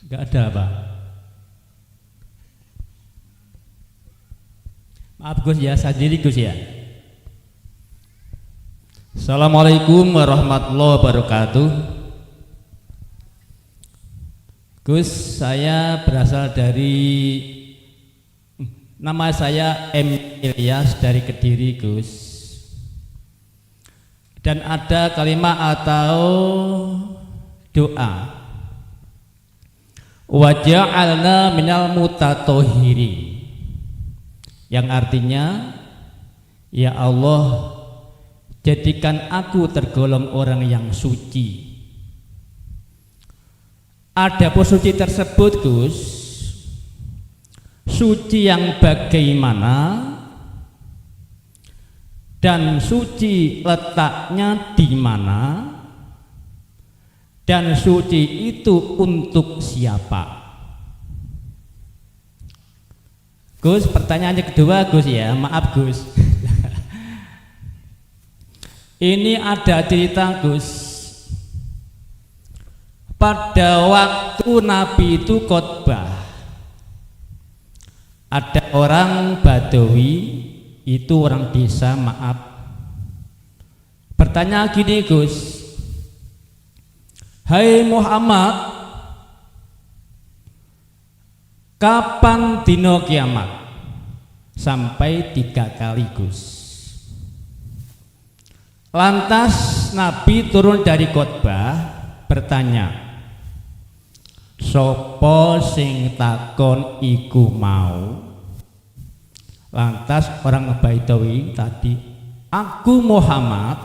Enggak ada, Pak. Maaf Gus ya, sendiri Gus ya. Assalamualaikum warahmatullahi wabarakatuh. Gus, saya berasal dari, nama saya M. Ilyas dari Kediri Gus. Dan ada kalimat atau doa, waja'alna minal mutatahhirin, yang artinya, ya Allah, jadikan aku tergolong orang yang suci. Ada suci tersebut Gus, suci yang bagaimana dan suci letaknya di mana dan suci itu untuk siapa? Gus, pertanyaannya kedua Gus ya, maaf Gus. Ini ada cerita Gus. Pada waktu Nabi itu khotbah, ada orang Badawi, itu orang desa, maaf. Bertanya gini Gus, hai Muhammad, kapan dino kiamat? Sampai 3 kali Gus. Lantas Nabi turun dari khotbah bertanya, sopo sing takon iku mau? Lantas orang Badawi tadi, aku Muhammad.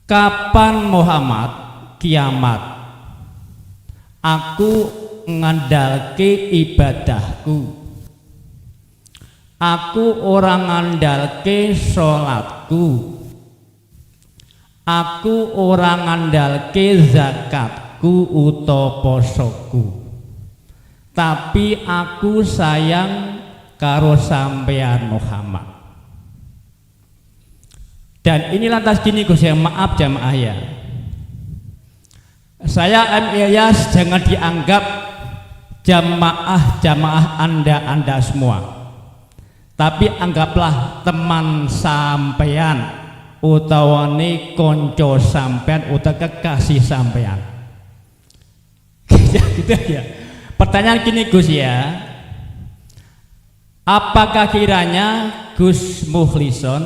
Kapan Muhammad? Kiamat. Aku ngandalke ibadahku. Aku orang ngandalke sholatku. Aku orang ngandalke zakatku uta posoku. Tapi aku sayang karo sampean Muhammad. Dan ini lantas gini Gus ya, maaf jamaah ya. Saya M. Ilyas jangan dianggap jamaah Anda semua. Tapi anggaplah teman sampean, utawane konco sampean, utawa kekasih sampean. Gitu ya. Pertanyaan gini Gus ya, apakah kiranya Gus Mukhlison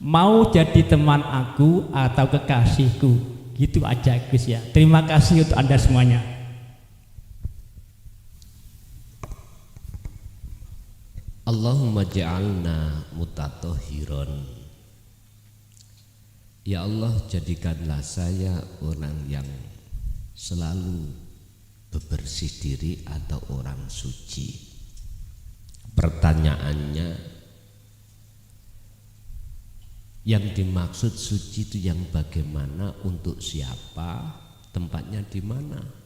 mau jadi teman aku atau kekasihku? Gitu aja Gus ya. Terima kasih untuk Anda semuanya. Allahumma ja'alna mutatahhiron. Ya Allah, jadikanlah saya orang yang selalu bebersih diri atau orang suci. Pertanyaannya, yang dimaksud suci itu yang bagaimana, untuk siapa, tempatnya di mana?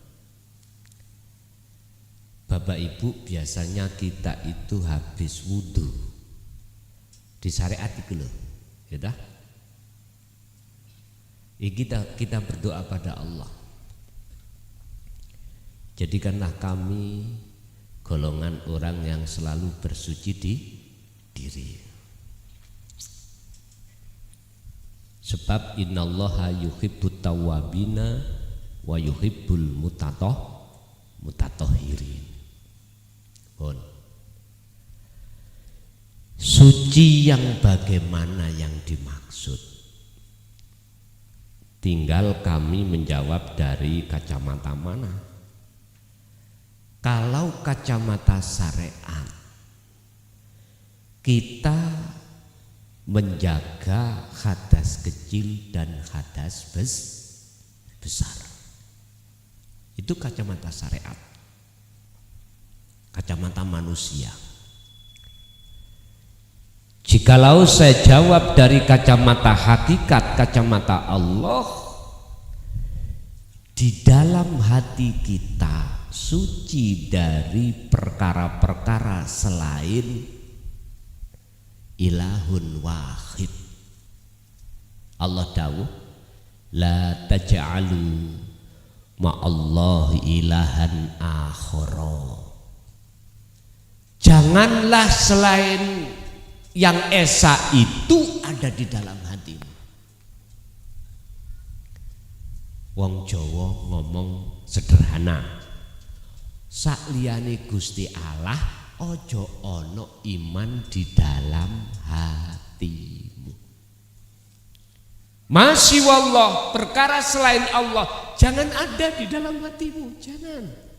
Bapak Ibu, biasanya kita itu habis wudhu di syariat itu loh, ya dah? Kita berdoa pada Allah, jadikanlah kami golongan orang yang selalu bersuci di diri. Sebab innallaha yuhibbut tawwabina wa yuhibbul mutatahhirin. Suci yang bagaimana yang dimaksud? Tinggal kami menjawab dari kacamata mana. Kalau kacamata syariat, kita menjaga hadas kecil dan hadas besar. Itu kacamata syariat, kacamata manusia. Jikalau saya jawab dari kacamata hakikat, kacamata Allah, di dalam hati kita suci dari perkara-perkara selain ilahun wahid. Allah dawuh, la taj'alu ma'allahi ilahan akhara. Janganlah selain yang esa itu ada di dalam hatimu. Wong Jawa ngomong sederhana, sakliyane Gusti Allah ojo ono iman di dalam hatimu. Masih wallah, perkara selain Allah jangan ada di dalam hatimu, jangan.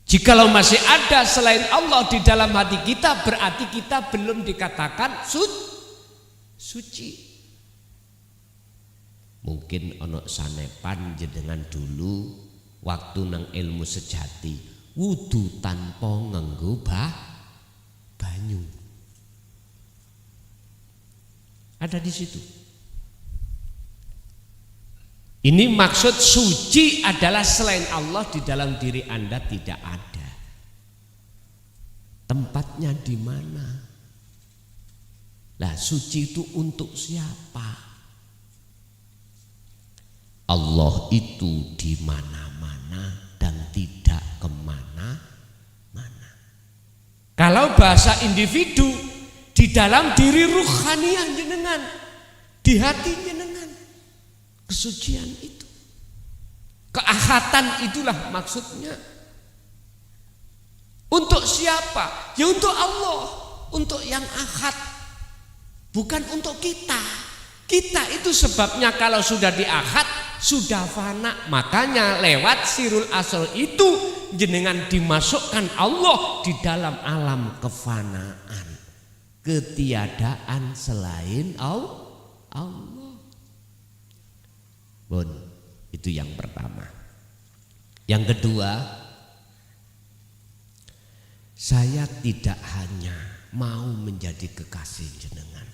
Jikalau masih ada selain Allah di dalam hati kita, berarti kita belum dikatakan suci. Mungkin ono sanepan jenengan dulu waktu nang ilmu sejati, wudu tanpa nganggo banyu. Ada di situ. Ini maksud suci adalah selain Allah di dalam diri Anda tidak ada. Tempatnya di mana? Lah suci itu untuk siapa? Allah itu di mana-mana dan tidak kemana-mana. Kalau bahasa individu, di dalam diri ruhaniah jenengan, di hati jenengan. Kesucian itu, keahatan itulah maksudnya. Untuk siapa? Ya untuk Allah, untuk yang ahad, bukan untuk kita. Kita itu sebabnya kalau sudah diahad sudah fana, makanya lewat sirul asr itu jenengan dimasukkan Allah di dalam alam kefanaan, ketiadaan selain Allah. Bon, itu yang pertama. Yang kedua, saya tidak hanya mau menjadi kekasih jenengan.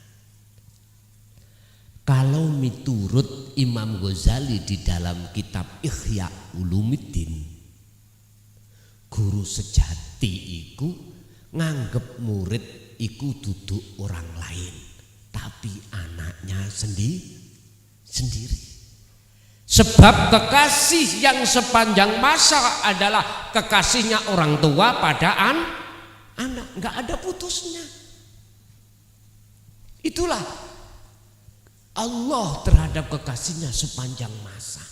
Kalau miturut Imam Ghazali di dalam kitab Ihya Ulumuddin, guru sejati iku nganggep murid iku duduk orang lain, tapi anaknya sendiri. Sebab kekasih yang sepanjang masa adalah kekasihnya orang tua pada anak, nggak ada putusnya. Itulah Allah terhadap kekasihnya sepanjang masa.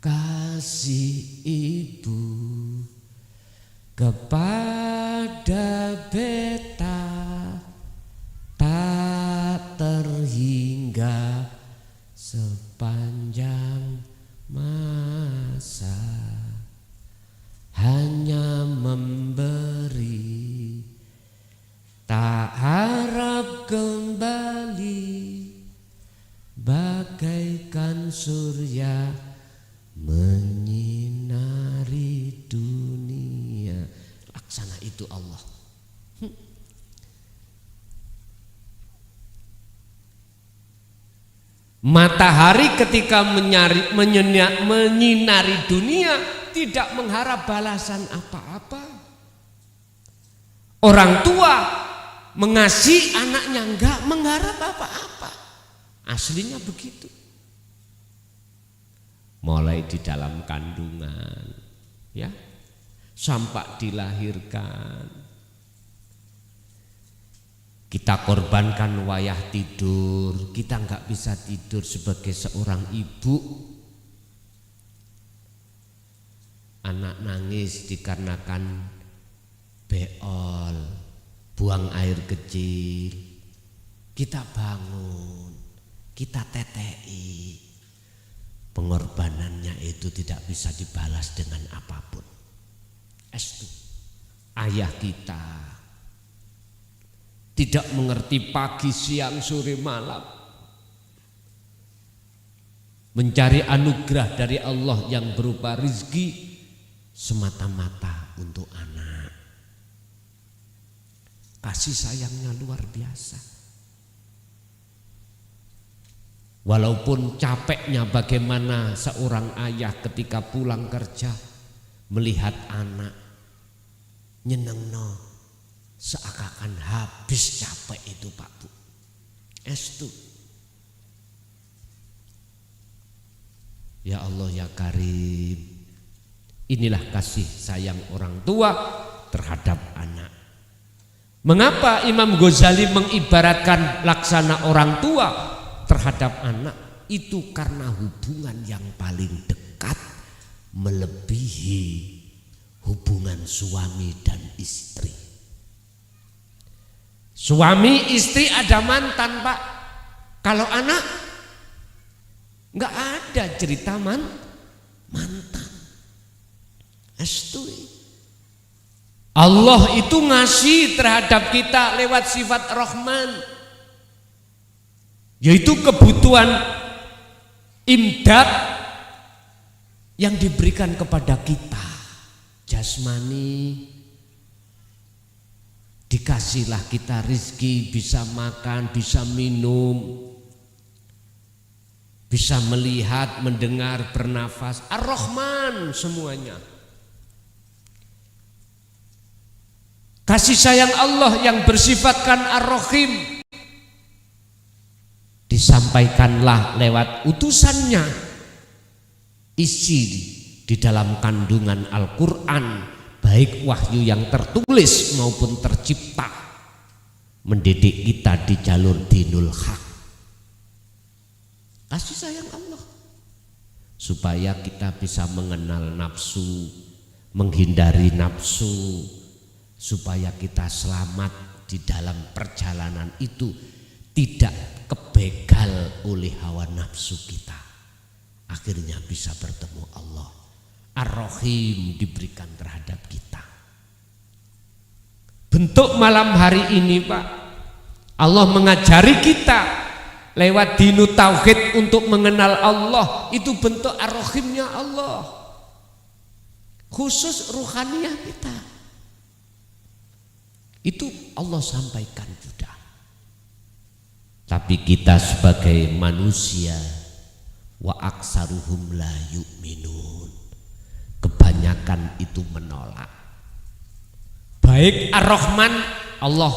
Kasih ibu kepada beta tak terhingga sepanjang masa, hanya memberi, tak harap kembali, bagaikan surya menyinari dunia. Laksana itu Allah. Matahari ketika menyinari dunia tidak mengharap balasan apa-apa. Orang tua mengasihi anaknya enggak mengharap apa-apa. Aslinya begitu. Mulai di dalam kandungan, ya, sampai dilahirkan. Kita korbankan wayah tidur, kita nggak bisa tidur sebagai seorang ibu. Anak nangis dikarenakan beol, buang air kecil. Kita bangun, kita tetei. Pengorbanannya itu tidak bisa dibalas dengan apapun. Estu, ayah kita tidak mengerti pagi, siang, sore, malam, mencari anugerah dari Allah yang berupa rizki semata-mata untuk anak. Kasih sayangnya luar biasa. Walaupun capeknya bagaimana seorang ayah ketika pulang kerja melihat anak nyenengno, seakan habis capek itu Pak Bu. Estu. Ya Allah ya Karim, inilah kasih sayang orang tua terhadap anak. Mengapa Imam Ghazali mengibaratkan laksana orang tua terhadap anak? Itu karena hubungan yang paling dekat melebihi hubungan suami dan istri. Suami istri ada mantan, Pak. Kalau anak nggak ada cerita mantan. Astui. Allah itu ngasih terhadap kita lewat sifat Rahman, yaitu kebutuhan imdad yang diberikan kepada kita. Jasmani, dikasihlah kita rizki, bisa makan, bisa minum, bisa melihat, mendengar, bernafas. Ar-Rahman semuanya. Kasih sayang Allah yang bersifatkan Ar-Rahim disampaikanlah lewat utusannya. Isi di dalam kandungan Al-Quran, baik wahyu yang tertulis maupun tercipta, mendidik kita di jalur dinul haq. Kasih sayang Allah supaya kita bisa mengenal nafsu, menghindari nafsu, supaya kita selamat di dalam perjalanan itu, tidak kebegal oleh hawa nafsu kita. Akhirnya bisa bertemu Allah. Ar-Rahim diberikan terhadap kita. Bentuk malam hari ini, Pak, Allah mengajari kita lewat dinu tauhid untuk mengenal Allah. Itu bentuk Ar-Rahimnya Allah, khusus ruhaniyah kita. Itu Allah sampaikan sudah. Tapi kita sebagai manusia, wa aksaruhum la yu'minun, kebanyakan itu menolak. Baik Ar-Rahman, Allah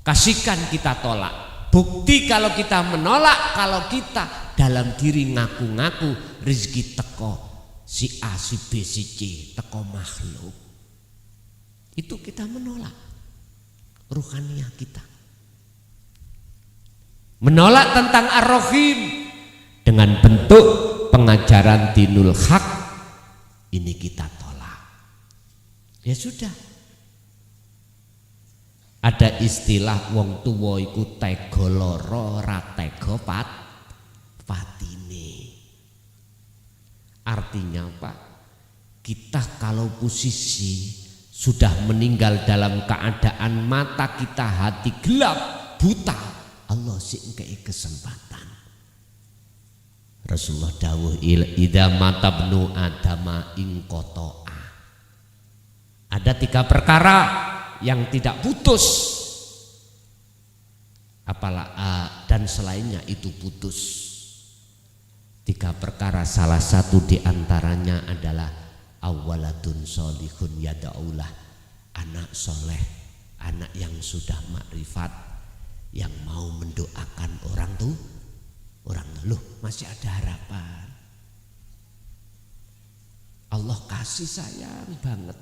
kasihkan kita tolak. Bukti kalau kita menolak, kalau kita dalam diri ngaku-ngaku rezeki teko si A, si B, si C, teko makhluk, itu kita menolak ruhaniyah kita. Menolak tentang Ar-Rahim dengan bentuk pengajaran dinul haq, ini kita tolak. Ya sudah. Ada istilah wong tuwa iku tega lara ora tega patine. Artinya Pak, kita kalau posisi sudah meninggal dalam keadaan mata kita hati gelap, buta, Allah sih ngekei kesempatan. Rasulullah dawuh, idza mata bnu adama ingqata'a. Ada 3 perkara yang tidak putus, apalah dan selainnya itu putus. 3 perkara, salah satu diantaranya adalah awaladun solihun yada'ulah, anak soleh, anak yang sudah makrifat, yang mau mendoakan orang tuh, loh masih ada harapan. Allah kasih sayang banget.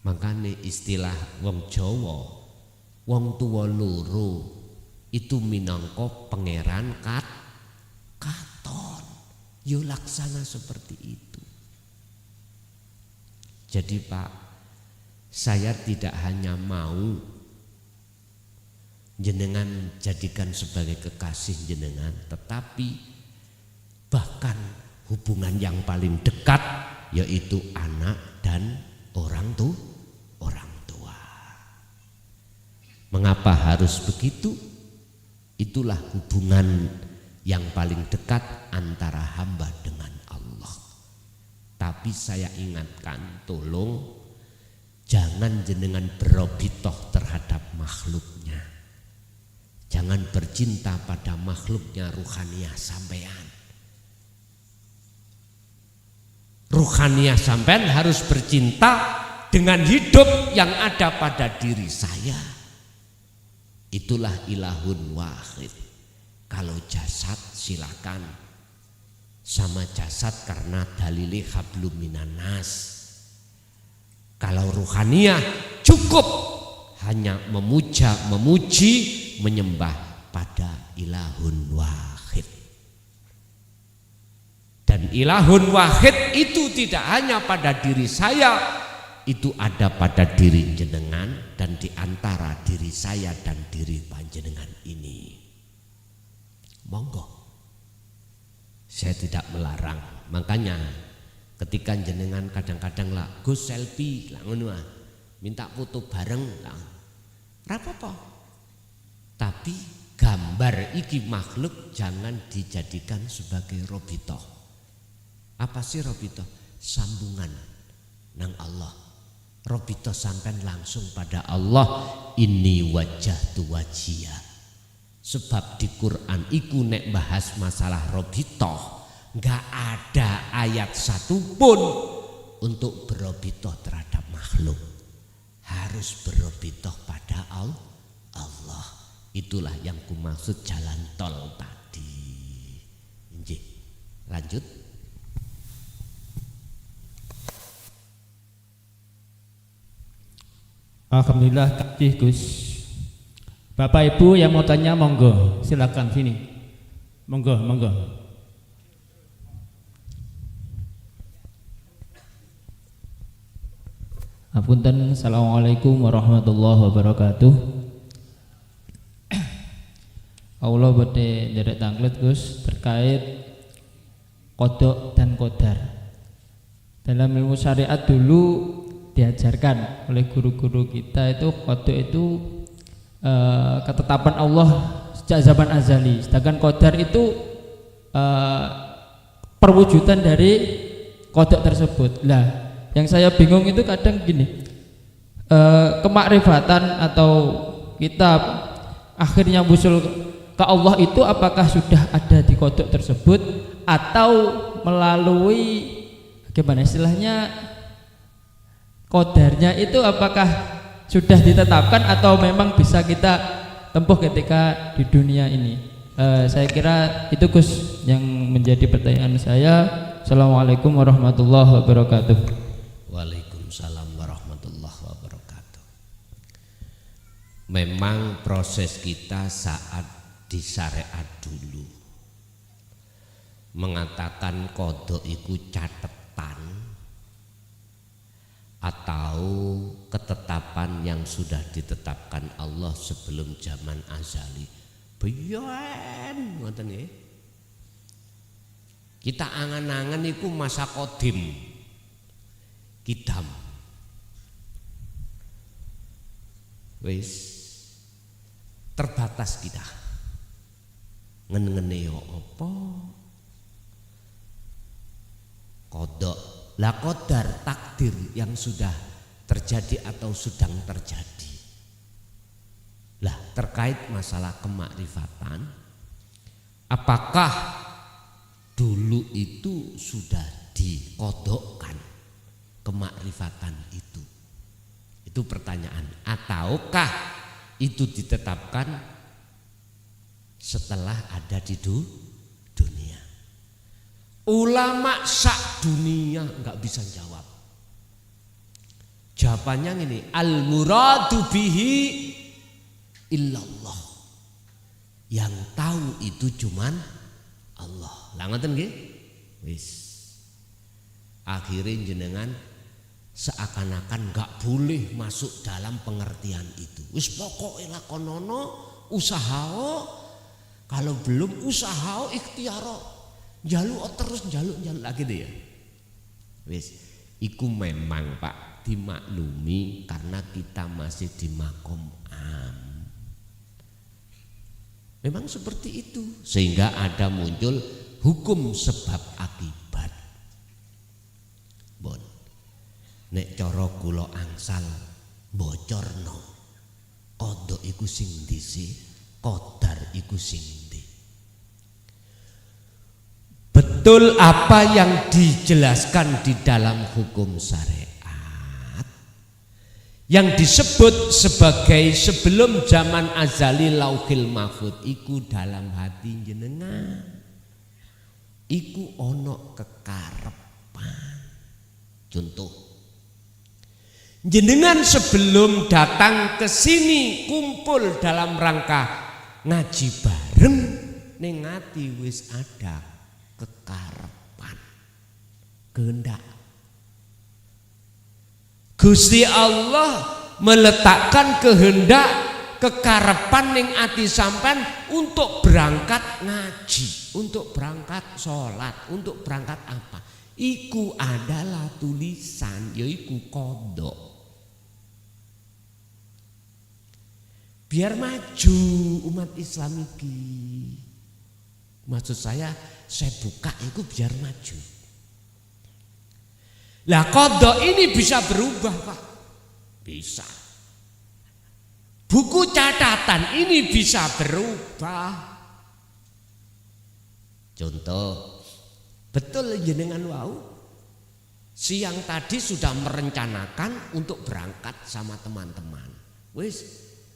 Makanya istilah wong Jawa, wong tuwa loro itu minangka pangeran katon. Yo laksana seperti itu. Jadi Pak, saya tidak hanya mau jenengan jadikan sebagai kekasih jenengan, tetapi bahkan hubungan yang paling dekat, yaitu anak dan orang tua. Mengapa harus begitu? Itulah hubungan yang paling dekat antara hamba dengan Allah. Tapi saya ingatkan, tolong jangan jenengan berobitoh terhadap makhluknya. Jangan bercinta pada makhluknya ruhaniyah sampean. Ruhaniyah sampean harus bercinta dengan hidup yang ada pada diri saya. Itulah ilahun wahid. Kalau jasad silakan sama jasad karena dalili hablum minan nas. Kalau ruhaniyah cukup hanya memuja, memuji, menyembah pada ilahun wahid. Dan ilahun wahid itu tidak hanya pada diri saya, itu ada pada diri jenengan dan di antara diri saya dan diri panjenengan ini. Monggo. Saya tidak melarang. Makanya ketika jenengan kadang-kadang lah Gus selfie lah ngono ah. Minta foto bareng lah. Ora apa-apa. Tapi gambar iki makhluk jangan dijadikan sebagai robitoh. Apa sih robitoh? Sambungan nang Allah. Robitoh sampai langsung pada Allah. Inni wajjahtu wajhiya. Sebab di Quran iku nek bahas masalah robitoh, nggak ada ayat satupun untuk berobitoh terhadap makhluk. Harus berobitoh pada Allah. Itulah yang kumaksud jalan tol tadi. Nggih. Lanjut. Alhamdulillah kasih Gus. Bapak Ibu yang mau tanya monggo, silakan sini. Monggo, monggo. Apunten, assalamualaikum warahmatullahi wabarakatuh. Allah badhe nderek tanglet Gus terkait kodok dan kodar. Dalam ilmu syariat dulu diajarkan oleh guru-guru kita itu kodok itu ketetapan Allah sejak zaman azali. Sedangkan kodar itu perwujudan dari kodok tersebut. Lah, yang saya bingung itu kadang gini, kemakrifatan atau kita akhirnya musul ke Allah itu apakah sudah ada di kodok tersebut atau melalui gimana istilahnya kodarnya itu apakah sudah ditetapkan atau memang bisa kita tempuh ketika di dunia ini. Saya kira itu Gus yang menjadi pertanyaan saya. Assalamualaikum warahmatullahi wabarakatuh. Waalaikumsalam warahmatullahi wabarakatuh. Memang proses kita saat di syariat dulu mengatakan kodok itu catetan atau ketetapan yang sudah ditetapkan Allah sebelum zaman azali. Biyen ngoten nggih. Kita angan-angan iku masa kodim. Kidam. Wis terbatas kita. Ngen-ngene yo apa? Kodok. Lah qadar takdir yang sudah terjadi atau sedang terjadi. Lah terkait masalah kemakrifatan, apakah dulu itu sudah dikodokkan kemakrifatan itu? Itu pertanyaan. Ataukah itu ditetapkan setelah ada di dunia? Ulama sak dunia enggak bisa jawab. Jawabannya ini, al muradu bihi illallah. Yang tahu itu cuman Allah. Lah ngoten nggih? Wis. Akhirnya jenengan seakan-akan enggak boleh masuk dalam pengertian itu. Wis pokoke lakonono, usahao, kalau belum usahao ikhtiaro. Jaluk terus jaluk lagi deh ya. Wis, iku memang Pak dimaklumi karena kita masih di makom am. Memang seperti itu sehingga ada muncul hukum sebab akibat. Bon. Nek cara kula angsal bocorno. Kodok iku sing dhisik, qadar iku sing ndi. Betul apa yang dijelaskan di dalam hukum syariat. yang disebut sebagai sebelum zaman azali lauhil mahfud iku dalam hati jenengan iku ono kekarepan. Contoh, jenengan sebelum datang ke sini kumpul dalam rangka ngaji bareng, ning ati wis ada kekarepan, kehendak. Gusti Allah meletakkan kehendak kekarepan ning ati sampean untuk berangkat ngaji, untuk berangkat sholat, untuk berangkat apa? Iku adalah tulisan, yaiku kodok. Biar maju umat Islam iki. Maksud saya buka itu biar maju. Lah kodok ini bisa berubah, Pak. Bisa. Buku catatan ini bisa berubah. Contoh, betul jenengan wau siang tadi sudah merencanakan untuk berangkat sama teman-teman. Wis,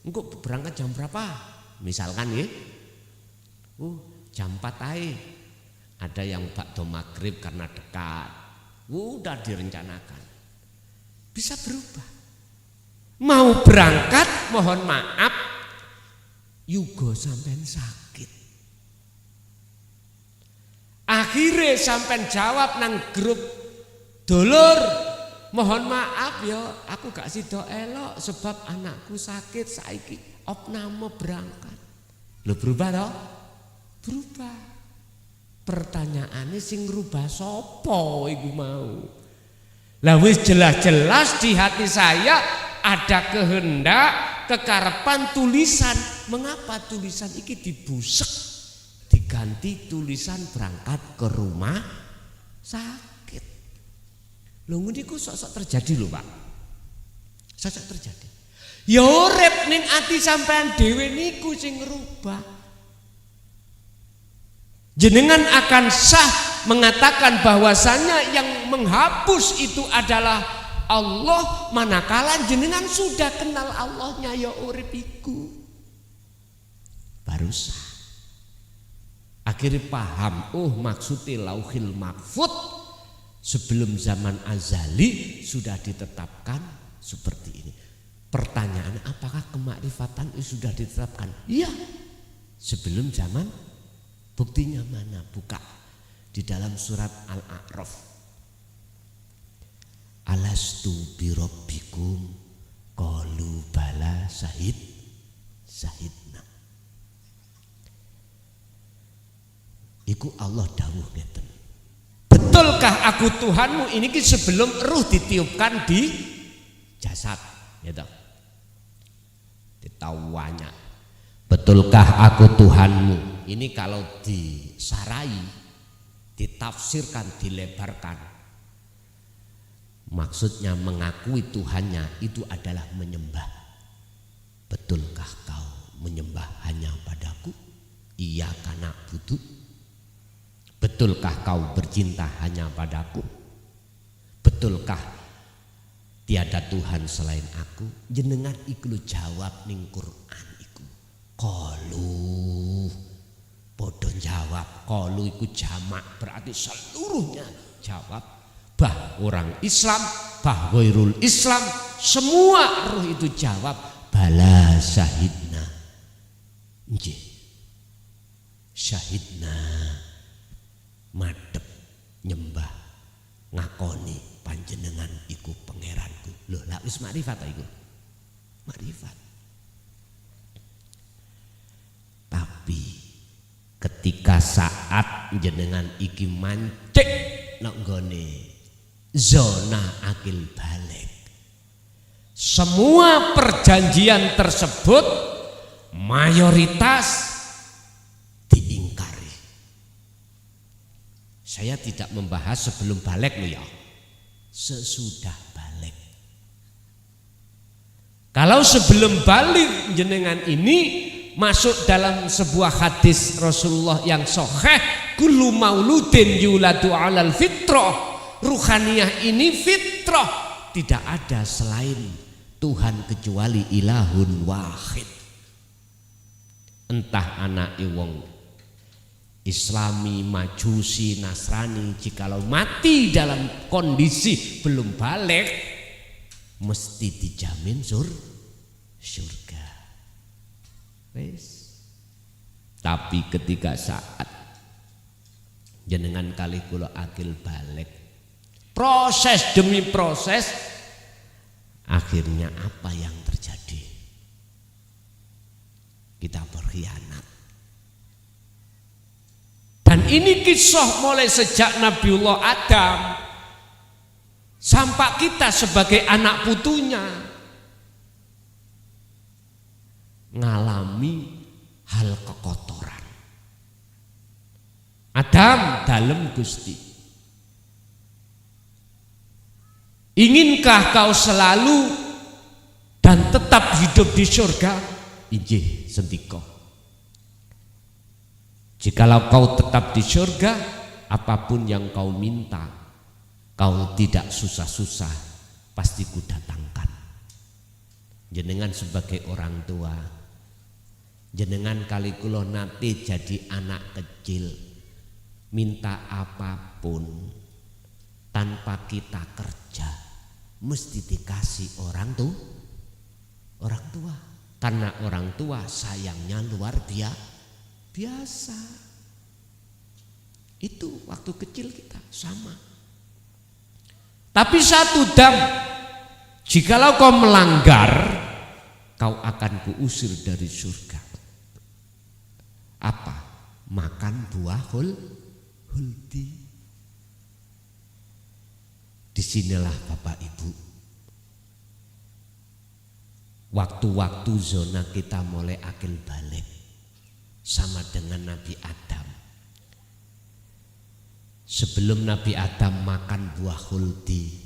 engko berangkat jam berapa? Misalkan ya. Jam 4 ae. Ada yang bakdo maghrib karena dekat. Udah direncanakan. Bisa berubah. Mau berangkat mohon maaf yugo sampean sakit. Akhirnya sampean jawab nang grup, "Dulur, mohon maaf ya, aku gak sido elok sebab anakku sakit saiki opname berangkat." Lo berubah toh? Berubah. Pertanyaannya sing rubah sopo iku mau. Lah wis jelas-jelas di hati saya ada kehendak, kekarepan tulisan. Mengapa tulisan iki dibusek diganti tulisan berangkat ke rumah sakit? Lho niku sok-sok terjadi lho, Pak. Sok-sok terjadi. Ya urip ning ati sampean dhewe niku sing ngrubah. Jenengan akan sah mengatakan bahwasanya yang menghapus itu adalah Allah, manakala jenengan sudah kenal Allahnya ya urip iku. Baru sah. Akhirnya paham, maksudnya lauhil mahfud sebelum zaman azali sudah ditetapkan seperti ini. Pertanyaan, apakah kemakrifatan itu sudah ditetapkan? Iya. Sebelum zaman. Buktinya mana? Buka di dalam surat Al-A'raf. Alastu birabbikum qalu bala syahidna. Iku Allah dawuh ngeten. Betulkah aku Tuhanmu? Ini sebelum ruh ditiupkan di jasad, gitu. Ditawanya. Betulkah aku Tuhanmu? Ini kalau disarai, ditafsirkan, dilebarkan. Maksudnya mengakui Tuhannya itu adalah menyembah. Betulkah kau menyembah hanya padaku? Iya karena butuh. Betulkah kau bercinta hanya padaku? Betulkah tiada Tuhan selain aku? Jenengan iku jawab ning Quran iku. Qalu bodoh jawab. Qalu iku jamak berarti seluruhnya jawab. Bah orang Islam, bah ghairul Islam, semua ruh itu jawab bala syahidna. Nggih. Syahidna madhep nyembah ngakoni panjenengan iku pangeranku. Loh, lah wis makrifat ta iku? Makrifat. Tapi ketika saat jenengan iki mancik nek nggone zona akil balik, semua perjanjian tersebut mayoritas diingkari. Saya tidak membahas sebelum balik loh ya, sesudah balik. Kalau sebelum balik jenengan ini masuk dalam sebuah hadis Rasulullah yang sahih, kullu mauludin yuladu alal fitrah. Ruhaniyah ini fitrah, tidak ada selain Tuhan kecuali ilahun wahid. Entah anak wong Islami, Majusi, Nasrani, jikalau mati dalam kondisi belum balik, mesti dijamin surga. Wes. Tapi ketika saat jenengan kali kula akil balik, proses demi proses, akhirnya apa yang terjadi? Kita berkhianat. Dan ini kisah mulai sejak Nabiullah Adam sampai kita sebagai anak putunya ngalami hal kekotoran. Adam dalem Gusti, inginkah kau selalu dan tetap hidup di surga? Injih sendika. Jikalau kau tetap di surga, apapun yang kau minta, kau tidak susah-susah, pasti kudatangkan. Jenengan sebagai orang tua, jenengan kali kula nate jadi anak kecil, minta apapun tanpa kita kerja, mesti dikasih orang tua. Karena orang tua sayangnya luar biasa. Itu waktu kecil kita sama. Tapi satu dam, jikalau kau melanggar, kau akan kuusir dari surga. Apa? Makan buah huldi. Disinilah Bapak Ibu, waktu-waktu zona kita mulai akil balik, sama dengan Nabi Adam. Sebelum Nabi Adam makan buah huldi,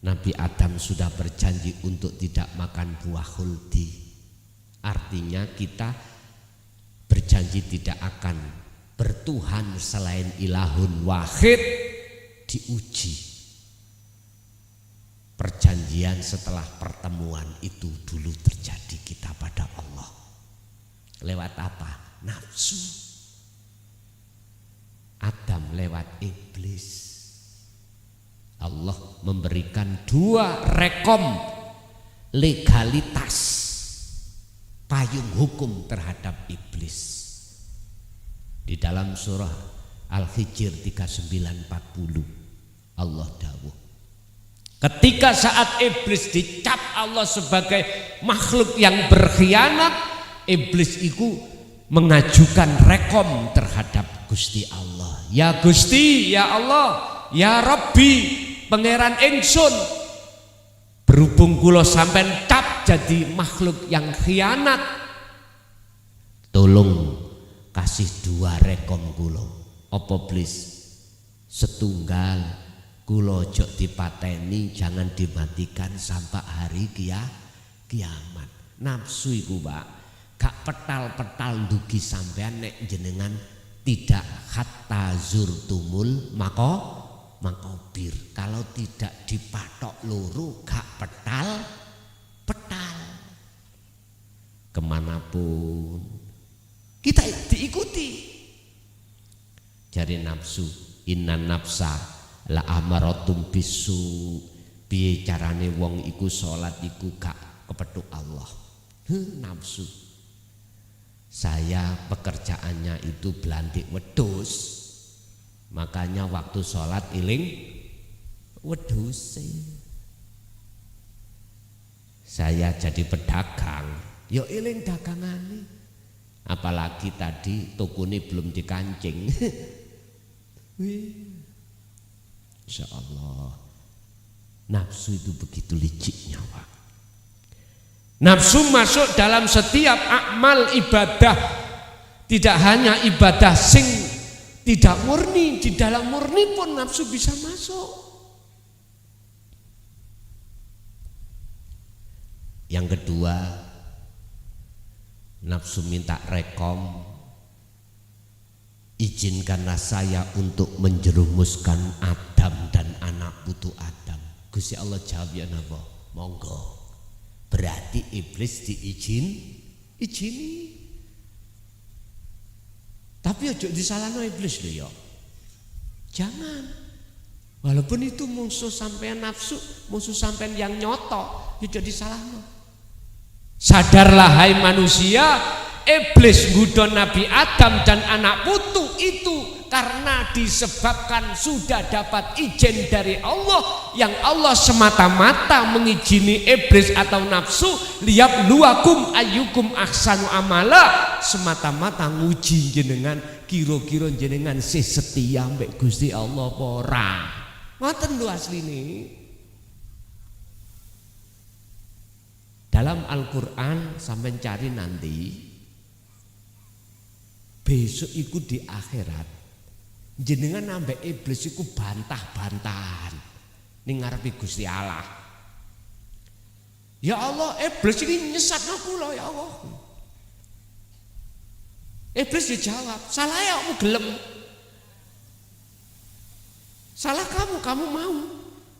Nabi Adam sudah berjanji untuk tidak makan buah huldi. Artinya kita berjanji tidak akan bertuhan selain ilahun wahid. Diuji perjanjian setelah pertemuan itu dulu terjadi kita pada Allah. Lewat apa? Nafsu. Adam lewat iblis. Allah memberikan 2 rekom legalitas payung hukum terhadap iblis. Di dalam surah Al-Hijr 39:40 Allah dawuh, ketika saat iblis dicap Allah sebagai makhluk yang berkhianat, iblis itu mengajukan rekom terhadap Gusti Allah. Ya Gusti, ya Allah, ya Rabbi, pangeran ingsun, berhubung kula sampean cap jadi makhluk yang khianat, tolong kasih 2 rekom kula. Apa please? Setunggal, kula ojo dipateni, jangan dimatikan sampai hari kiamat. Nafsu iku, Pak, gak petal-petal dugi sampean nek jenengan tidak hatta zurtumul makobir. Kalau tidak dipatok loro gak petal. Kemanapun kita diikuti. Jari nafsu, inna nafsa la amaratum bisu. Piye carane wong iku salat iku gak kepethuk Allah. Nafsu. Saya pekerjaannya itu belantik wedhus, makanya waktu sholat iling wedhus. Saya jadi pedagang, yo iling dagangane. Apalagi tadi tokone belum dikancing. Insya Allah, nafsu itu begitu liciknya, Pak. Nafsu masuk dalam setiap amal ibadah. Tidak hanya ibadah sing tidak murni, di dalam murni pun nafsu bisa masuk. Yang kedua, nafsu minta rekom, izinkanlah saya untuk menjerumuskan Adam dan anak putu Adam. Gusti Allah jawab, ya napa? Monggo. berarti iblis izini. Tapi ojo disalahno iblis lho ya. Jangan. Walaupun itu musuh sampean nafsu, musuh sampean yang nyoto, ya jadi salahno. Sadarlah hai manusia, iblis nggodha Nabi Adam dan anak putu itu karena disebabkan sudah dapat izin dari Allah, yang Allah semata-mata mengizini iblis atau nafsu liyabluwakum ayyukum ahsanu amala, semata-mata nguji jenengan kira-kira jenengan setia mbek Gusti Allah apa ora. Ngoten lho asline. Dalam Al-Qur'an sampeyan cari nanti, besok iku di akhirat jenengan ambek iblis iku bantah-bantahan ning ngarepe Gusti Allah. Ya Allah, iblis iki nyesatno kula ya Allah. Iblis dijawab, salah ya kamu gelem. Salah kamu mau.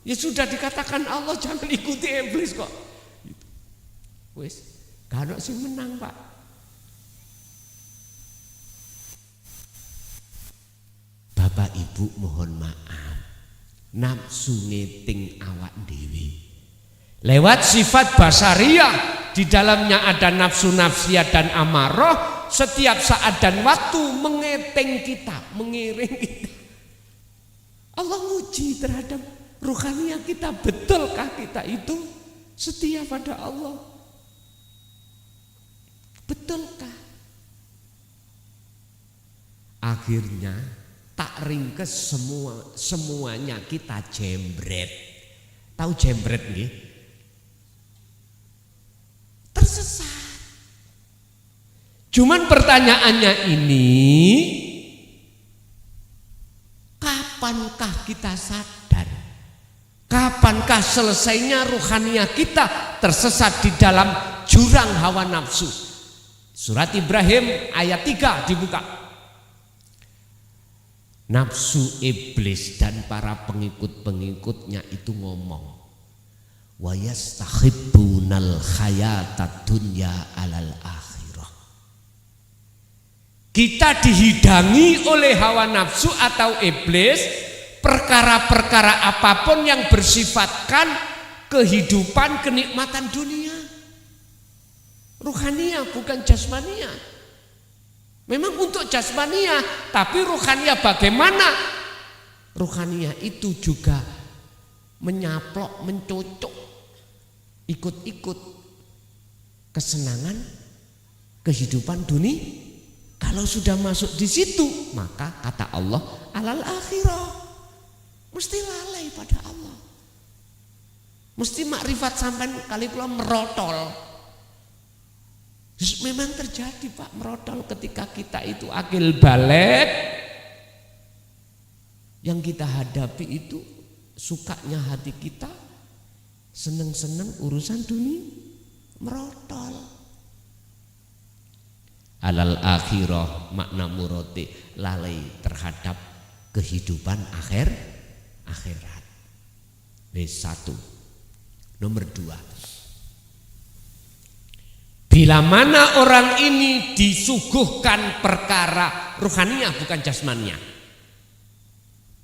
Ya sudah dikatakan Allah jangan ikuti iblis kok. Wis, gak ono sing menang, Pak. Bapak Ibu mohon maaf, nafsu ngeting awak dewi lewat sifat basariyah, di dalamnya ada nafsu nafsiyah dan amarah, setiap saat dan waktu mengeting kita, mengiring kita. Allah nguji terhadap ruhaniah kita, betulkah kita itu setia pada Allah? Betulkah? Akhirnya tak ringkes semuanya kita jembret. Tahu jembret nggih? Tersesat. Cuman pertanyaannya ini, kapankah kita sadar? Kapankah selesainya ruhaniah kita tersesat di dalam jurang hawa nafsu? Surat Ibrahim ayat 3 dibuka. Nafsu iblis dan para pengikut-pengikutnya itu ngomong, wa yastahibbunal hayatad dunya alal akhirah. Kita dihidangi oleh hawa nafsu atau iblis perkara-perkara apapun yang bersifatkan kehidupan kenikmatan dunia. Ruhaniah bukan jasmania. Memang untuk jasmania, tapi ruhaniah bagaimana? Ruhaniah itu juga menyaplok, mencocok, ikut-ikut kesenangan kehidupan dunia. Kalau sudah masuk di situ, maka kata Allah alal akhirah, mesti lalai pada Allah. Mesti makrifat sampai kali kula merotol. Memang terjadi Pak, merotol ketika kita itu akil balik. Yang kita hadapi itu sukanya hati kita, seneng-seneng urusan dunia, merotol. Alal akhirah makna muroti, lalai terhadap kehidupan akhirat. Satu. Nomor 2. Bila mana orang ini disuguhkan perkara ruhaniah bukan jasmaniah,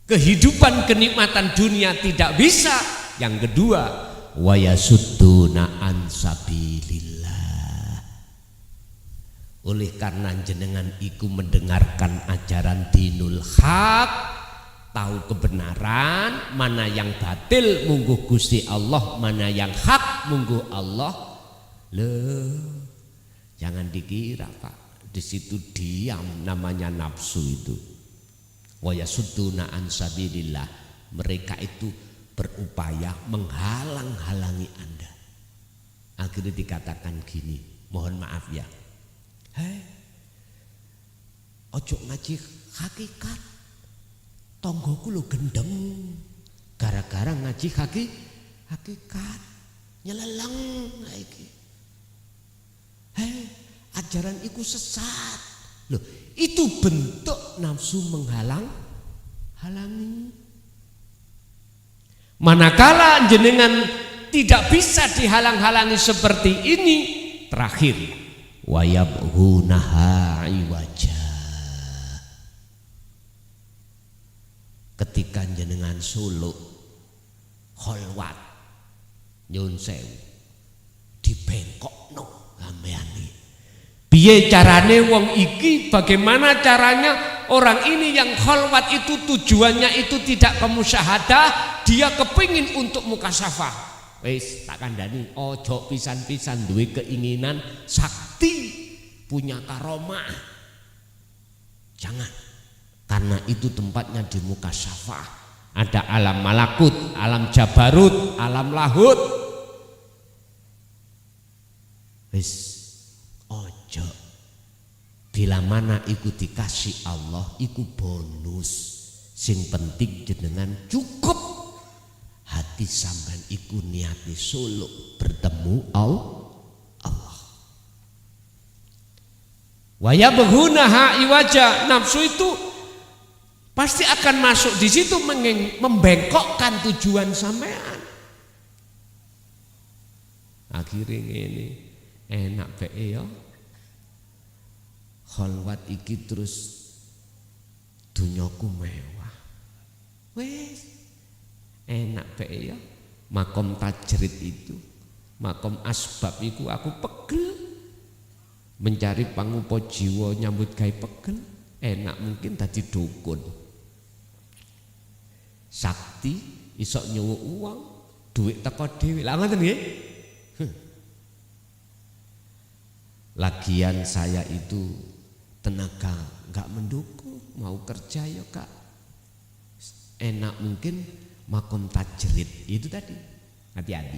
kehidupan kenikmatan dunia tidak bisa. Yang kedua, wa yasudduna an sabilillah. Oleh karena jenengan iku mendengarkan ajaran dinul haq, tahu kebenaran, mana yang batil mungguh Gusti Allah, mana yang hak mungguh Allah. Loh, jangan dikira Pak, di situ diam namanya nafsu itu. Wa yasudduna an sabilillah, mereka itu berupaya menghalang-halangi Anda. Akhirnya dikatakan gini, mohon maaf ya, ojo ngaji hakikat, tonggoku lo gendeng gara-gara ngaji hakikat, nyeleleng lagi. Ajaran itu sesat. Loh, itu bentuk nafsu menghalangi. Manakala jenengan tidak bisa dihalang-halangi seperti ini. Terakhir, wayabghunaha iwaja. Ketika jenengan suluk kholwat nyun sewu dibengkokno sampeyan iki. Piye carane wong iki, bagaimana caranya orang ini yang kholwat itu tujuannya itu tidak ke musyahadah, dia kepingin untuk mukasafah. Wis tak kandhani, ojo pisan-pisan duwe keinginan sakti, punya karomah. Jangan. Karena itu tempatnya di mukasafah. Ada alam malakut, alam jabarut, alam lahut. Wis ojo. Bila mana iku dikasih Allah, iku bonus. Sing penting jenengan cukup hati sampean iku niati suluk bertemu Allah. Wa yabghunaha iwaja. Nafsu itu pasti akan masuk di situ membengkokkan tujuan sampean. Akhirnya ini enak bae ya. Kholwat iki terus dunyaku mewah. Wes enak bae ya. Makom tajrid itu, makom asbab itu aku pegel. Mencari pangupa jiwa nyambut gawe pegel. Enak mungkin tadi dukun. Sakti iso nyuwuk uang, duit teko dhewe. Lah ngoten nggih. Lagian saya itu tenaga enggak mendukung, mau kerja ya Kak. Enak mungkin makom tajrid itu tadi. Hati-hati.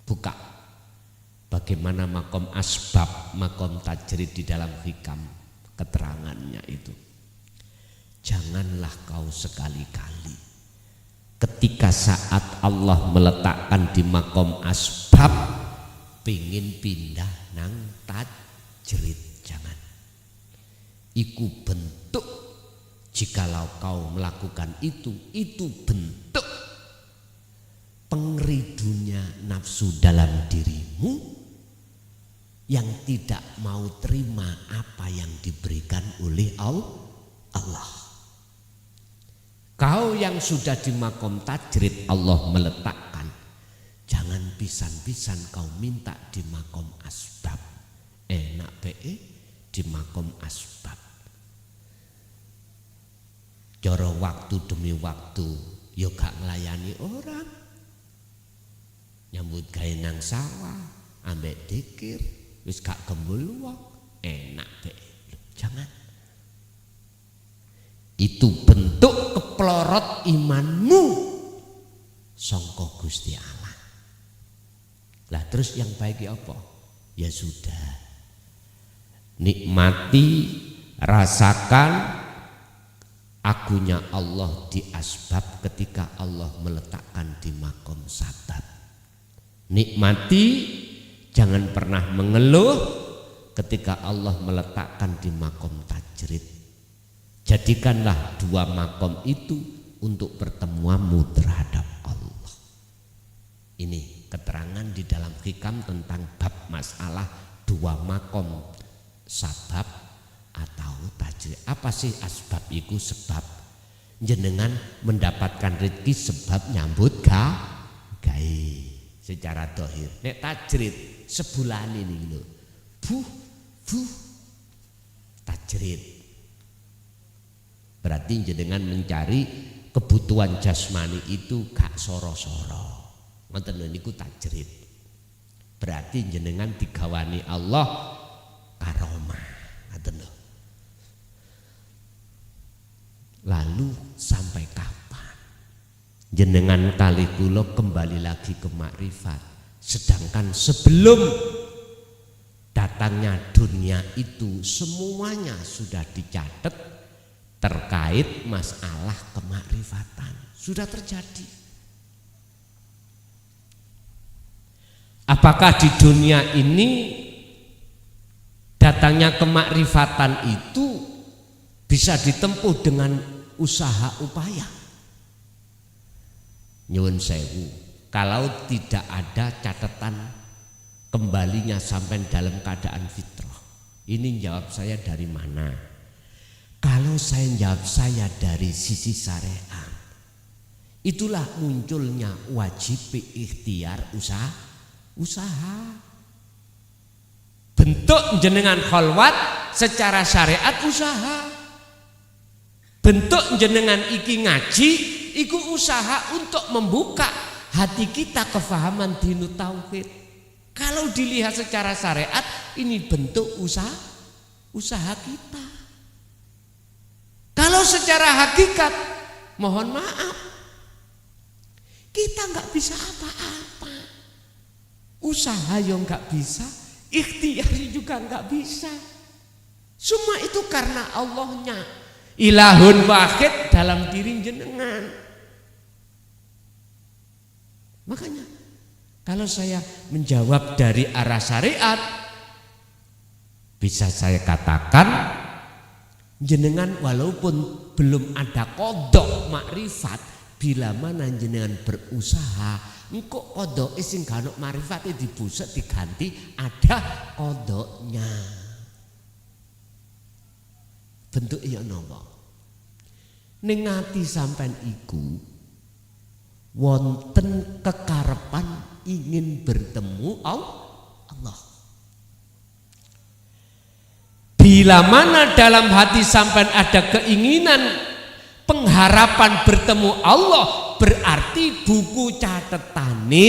Buka bagaimana makom asbab, makom tajrid di dalam hikam keterangannya itu. Janganlah kau sekali-kali ketika saat Allah meletakkan di makom asbab pingin pindah nang tajrid. Jangan. Iku bentuk, jikalau kau melakukan itu bentuk pengeridunya nafsu dalam dirimu yang tidak mau terima apa yang diberikan oleh Allah. Kau yang sudah di makom tajrid Allah meletakkan, jangan pisan-pisan kau minta di makom asbab. Enak be di makom asbab. Joro waktu demi waktu yo gak nglayani orang. Nyambut gawe nang sawah, ambek dikir, wis gak gembul wong. Enak be. Jangan. Itu bentuk keplorot imanmu sangka Gusti Allah. Lah terus yang baik apa? Ya sudah, nikmati, rasakan akunya Allah di asbab ketika Allah meletakkan di makom sabab. Nikmati, jangan pernah mengeluh ketika Allah meletakkan di makom tajrid. Jadikanlah dua makom itu untuk pertemuanmu terhadap Allah. Ini keterangan di dalam hikam tentang bab masalah dua makom sabab atau tajrid. Apa sih asbab itu? Sebab jenengan mendapatkan rezeki sebab nyambut gawe secara dohir. Nek tajrid sebulan ini lho. Tajrid. Berarti jenengan mencari kebutuhan jasmani itu gak soro-soro. Ngoten lho niku tajrid. Berarti jenengan digawani Allah karomah. Ngoten lho. Lalu sampai kapan jenengan kali kula kembali lagi ke makrifat? Sedangkan sebelum datangnya dunia itu semuanya sudah dicatat terkait masalah kemakrifatan. Sudah terjadi. Apakah di dunia ini datangnya kemakrifatan itu bisa ditempuh dengan usaha upaya? Nyuwun sewu, kalau tidak ada catatan kembalinya sampai dalam keadaan fitrah. Ini jawab saya dari mana? Kalau saya jawab saya dari sisi syariat, itulah munculnya wajib ikhtiar usaha. Bentuk jenengan kholwat secara syariat usaha. Bentuk jenengan iki ngaji iku usaha untuk membuka hati kita kefahaman dinu tauhid. Kalau dilihat secara syariat ini bentuk usaha kita. Kalau secara hakikat mohon maaf kita nggak bisa apa-apa. Usaha yang nggak bisa, ikhtiar juga nggak bisa. Semua itu karena Allahnya. Ilahun wahid dalam diri jenengan. Makanya kalau saya menjawab dari arah syariat, bisa saya katakan jenengan walaupun belum ada kodok makrifat, bila mana jenengan berusaha, engkau kodok sing kanuk makrifat dibuset diganti ada kodoknya. Bentuk iya napa? Ning ati sampean iku wonten kekarepan ingin bertemu Allah. Bila mana dalam hati sampean ada keinginan pengharapan bertemu Allah, berarti buku catetane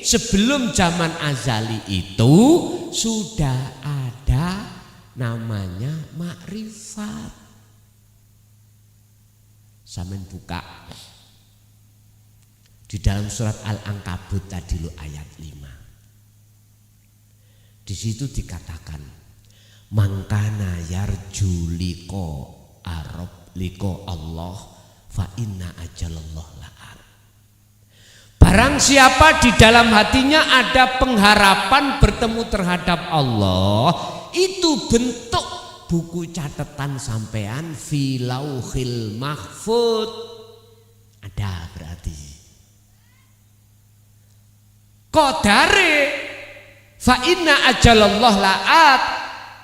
sebelum zaman azali itu sudah ada namanya makrifat. Sampeyan buka di dalam surat Al-Ankabut tadi lo ayat 5. Di situ dikatakan mangkana yarju liko arab liko Allah fa inna ajalallah la'at. Barang siapa di dalam hatinya ada pengharapan bertemu terhadap Allah, itu bentuk buku catatan sampean fi lauhil mahfud. Ada berarti qadare fa inna ajalallah la'at.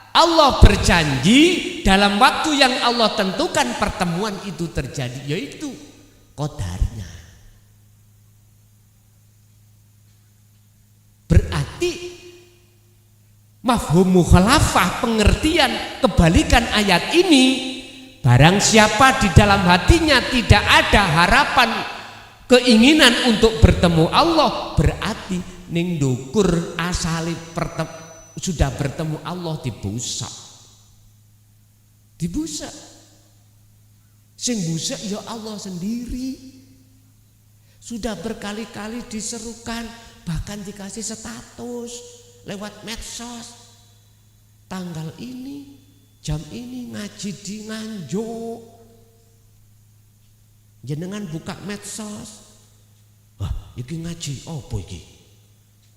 Allah berjanji dalam waktu yang Allah tentukan pertemuan itu terjadi, yaitu qadarnya. Berarti mafhum mukhalafah, pengertian kebalikan ayat ini, barang siapa di dalam hatinya tidak ada harapan keinginan untuk bertemu Allah, berarti ning ndukur asali sudah bertemu Allah dibusak. Sing busak ya Allah sendiri. Sudah berkali-kali diserukan, bahkan dikasih status lewat medsos. Tanggal ini, jam ini ngaji di Nganjuk. Jenengan buka medsos. Wah, iki ngaji opo iki?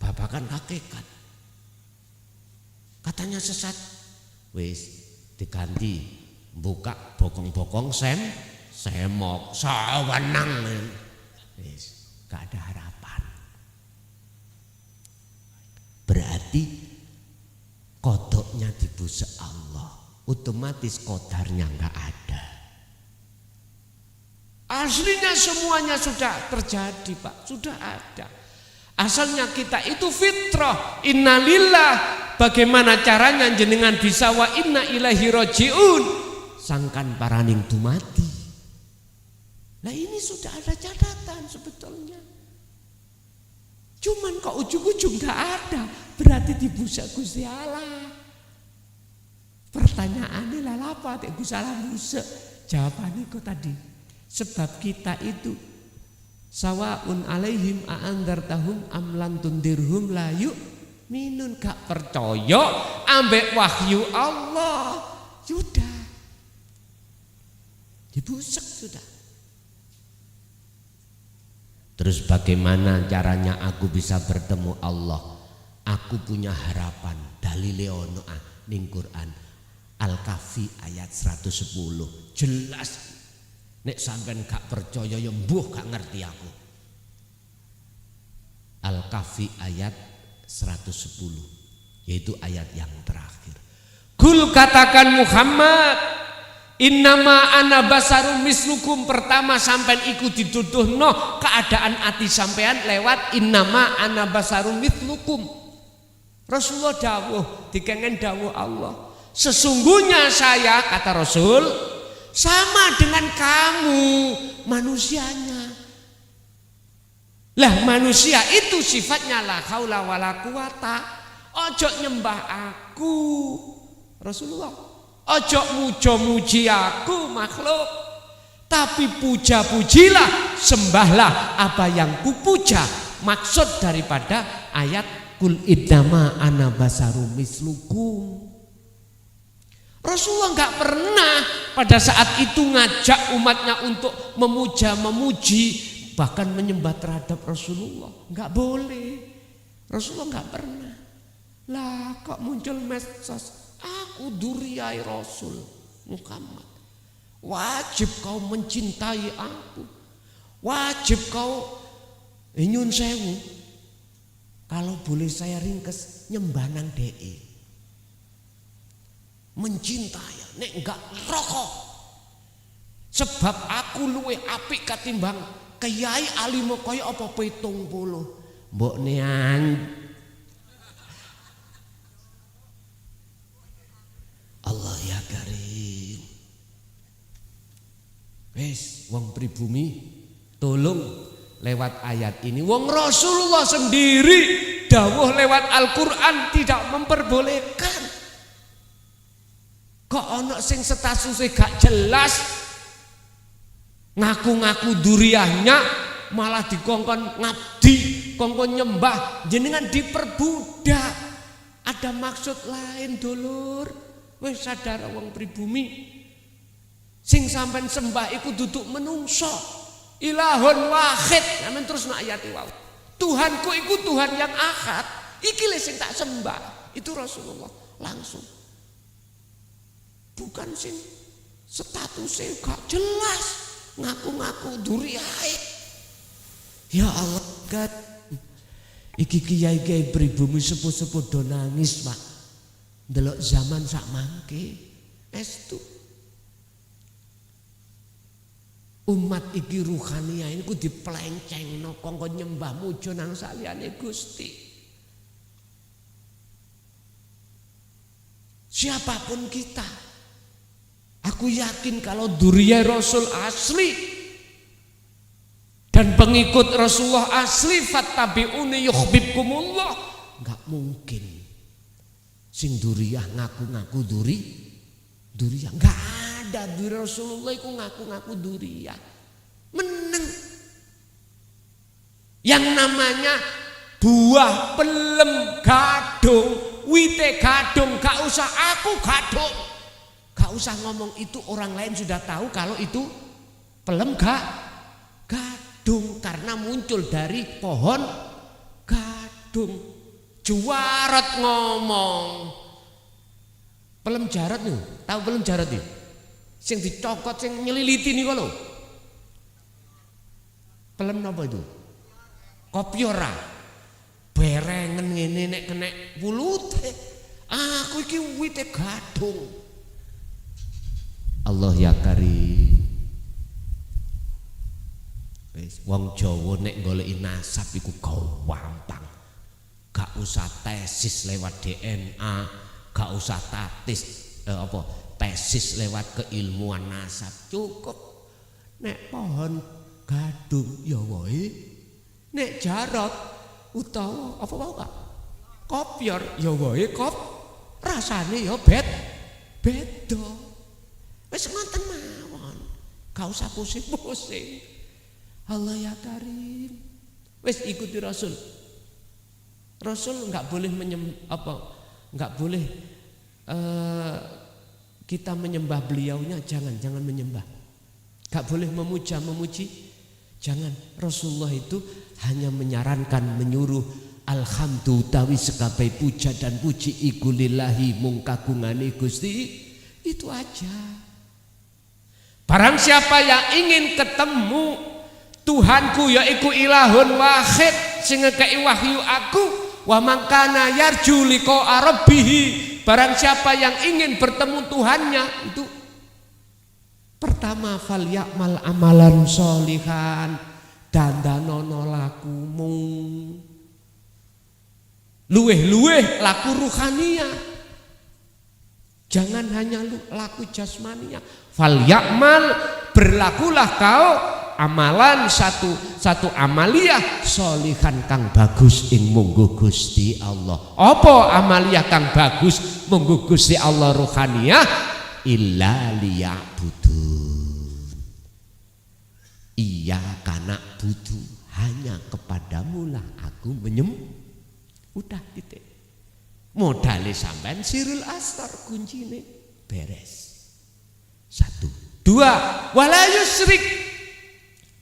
Babakan hakikat. Katanya sesat. Wis diganti, buka bokong-bokong semok sawenang. Wis gak ada harapan. Berarti kodoknya dibusak Allah, otomatis kodarnya gak ada. Aslinya semuanya sudah terjadi, Pak, sudah ada. Asalnya kita itu fitrah, innalillah. Bagaimana caranya jenengan bisa wa inna ilaihi rajiun, sangkan paraning dumati. Nah ini sudah ada catatan sebetulnya. Cuman kok ujung-ujung gak ada, berarti dibusak Gusti Allah. Pertanyaannya lah apa Gusti Allah busak? Jawabannya kok tadi, sebab kita itu sawaun alaihim a'andartahum am lam tundirhum la yu'minun, gak percaya ambek wahyu Allah, sudah dibusak sudah. Terus bagaimana caranya aku bisa bertemu Allah? Aku punya harapan. Dalile ono ning Quran Al-Kahfi ayat 110. Jelas. Nek sampean gak percaya ya mbuh gak ngerti aku. Al-Kahfi ayat 110, yaitu ayat yang terakhir. Kul katakan Muhammad, innama ana basarum mislukum, pertama sampean iku dituduhno keadaan ati sampean lewat innama ana basarum mislukum. Rasulullah dawuh, dikengen dawuh Allah, sesungguhnya saya, kata Rasul, sama dengan kamu manusianya. Lah manusia itu sifatnya la haula wala quwata. Ojo nyembah aku Rasulullah, ojo muji aku makhluk, tapi puja-pujilah, sembahlah apa yang kupuja. Maksud daripada ayat kul innama ana basarum mislukum. Rasulullah nggak pernah pada saat itu ngajak umatnya untuk memuji, bahkan menyembah terhadap Rasulullah. Nggak boleh. Rasulullah nggak pernah. Lah kok muncul medsos, aku duriyai Rasul Muhammad. Wajib kau mencintai aku. Wajib kau nyun sewu. Kalau boleh saya ringkes, nyembah nang DE. Mencintai, nek enggak rokok. Sebab aku luwe apik katimbang Kyai alimo kaya apa 70. Mbok nean. Allah ya karim. Wes wong pribumi tolong lewat ayat ini. Wong Rasulullah sendiri dawuh lewat Al-Qur'an tidak memperbolehkan. Kok ana sing statusnya gak jelas, ngaku-ngaku duriyahnya, malah dikongkon ngabdi, kongkon nyembah, jenengan diperbudak. Ada maksud lain dulur. Wis sadar wong pribumi, sing sampean sembah iku duduk menungso. Ilahun wahid, amen terus nak ayat wae. Tuhanku iku Tuhan yang ahad. Iki le sing tak sembah. Itu Rasulullah langsung. Bukan sing statusnya gak jelas, ngaku-ngaku duriyai. Ya Allah, God. Iki kiai-kiai pribumi sepuh-sepuh do nangis, Pak. Delok zaman sak mangke. Estu. Umat iki ruhania ini ku dipelencengno kongkon nyembah muja nang saliyane Gusti. Siapapun kita, aku yakin kalau duriyai Rasul asli dan pengikut Rasulullah asli, fattabi'uni yuhibbukumullah, enggak mungkin sing duriyah ngaku-ngaku duriyah. Enggak ada duri Rasulullah iku ngaku-ngaku duriyah. Meneng. Yang namanya buah pelem gadung, wite gadung, gak usah aku gadung. Gak usah ngomong itu, orang lain sudah tahu kalau itu pelem gadung karena muncul dari pohon gadung. Juwarot ngomong pelem jarot nih, tahu pelem jarot nih? Sing dicokot, sing nyeliliti nih kalau pelem apa itu? Kopiora, berengen ngene nek kena pulute. Aku iki wite gadung. Allah ya karim. Wis wong Jawa nek goleki nasab iku gampang. Gak usah tesis lewat DNA, gak usah tesis lewat keilmuan nasab, cukup nek pohon gadung ya wae, nek jarot utawa apa mau Kak? Kopior ya wae rasane ya beda. Wis ngoten mawon. Gak usah pusing-pusing. Allah ya karim. Wis ikuti Rasul. Rasul nggak boleh nggak boleh kita menyembah beliaunya, jangan menyembah. Nggak boleh memuji, jangan. Rasulullah itu hanya menyarankan, menyuruh alhamdulillah utawi sekabai puja dan puji iku lillahi mung kagungane Gusti, itu aja. Barang siapa yang ingin ketemu Tuhanku yaiku ilahun wahid, sing ngekei wahyu aku, wa mangkana yarju liqa rabbih, barang siapa yang ingin bertemu Tuhannya itu pertama fal ya'mal amalan sholihan, dandanono lakumu, luweh-luweh laku ruhaniyah, jangan hanya laku jasmaniya. Fal ya'mal, berlakulah kau amalan satu amaliyah sholihan kang bagus ing mungguh Gusti Allah. Apa amaliyah kang bagus mungguh Gusti Allah ruhaniyah? Illa liya'budun, iya kana budu, hanya kepadamu lah aku udah titik. Modale sampean sirul astar, kuncine beres. 1, 2, wala yusrik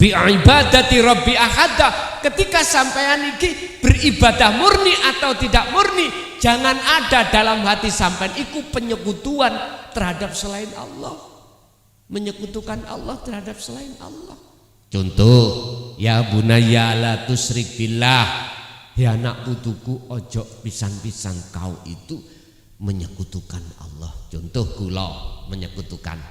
bi ibadati rabbi ahada. Ketika sampean iki beribadah murni atau tidak murni, jangan ada dalam hati sampean iku penyekutuan terhadap selain Allah, menyekutukan Allah terhadap selain Allah. Contoh, ya bunayya la tusyrik billah, ya anak putuku ojo pisan-pisan kau itu menyekutukan Allah. Contoh kula menyekutukan,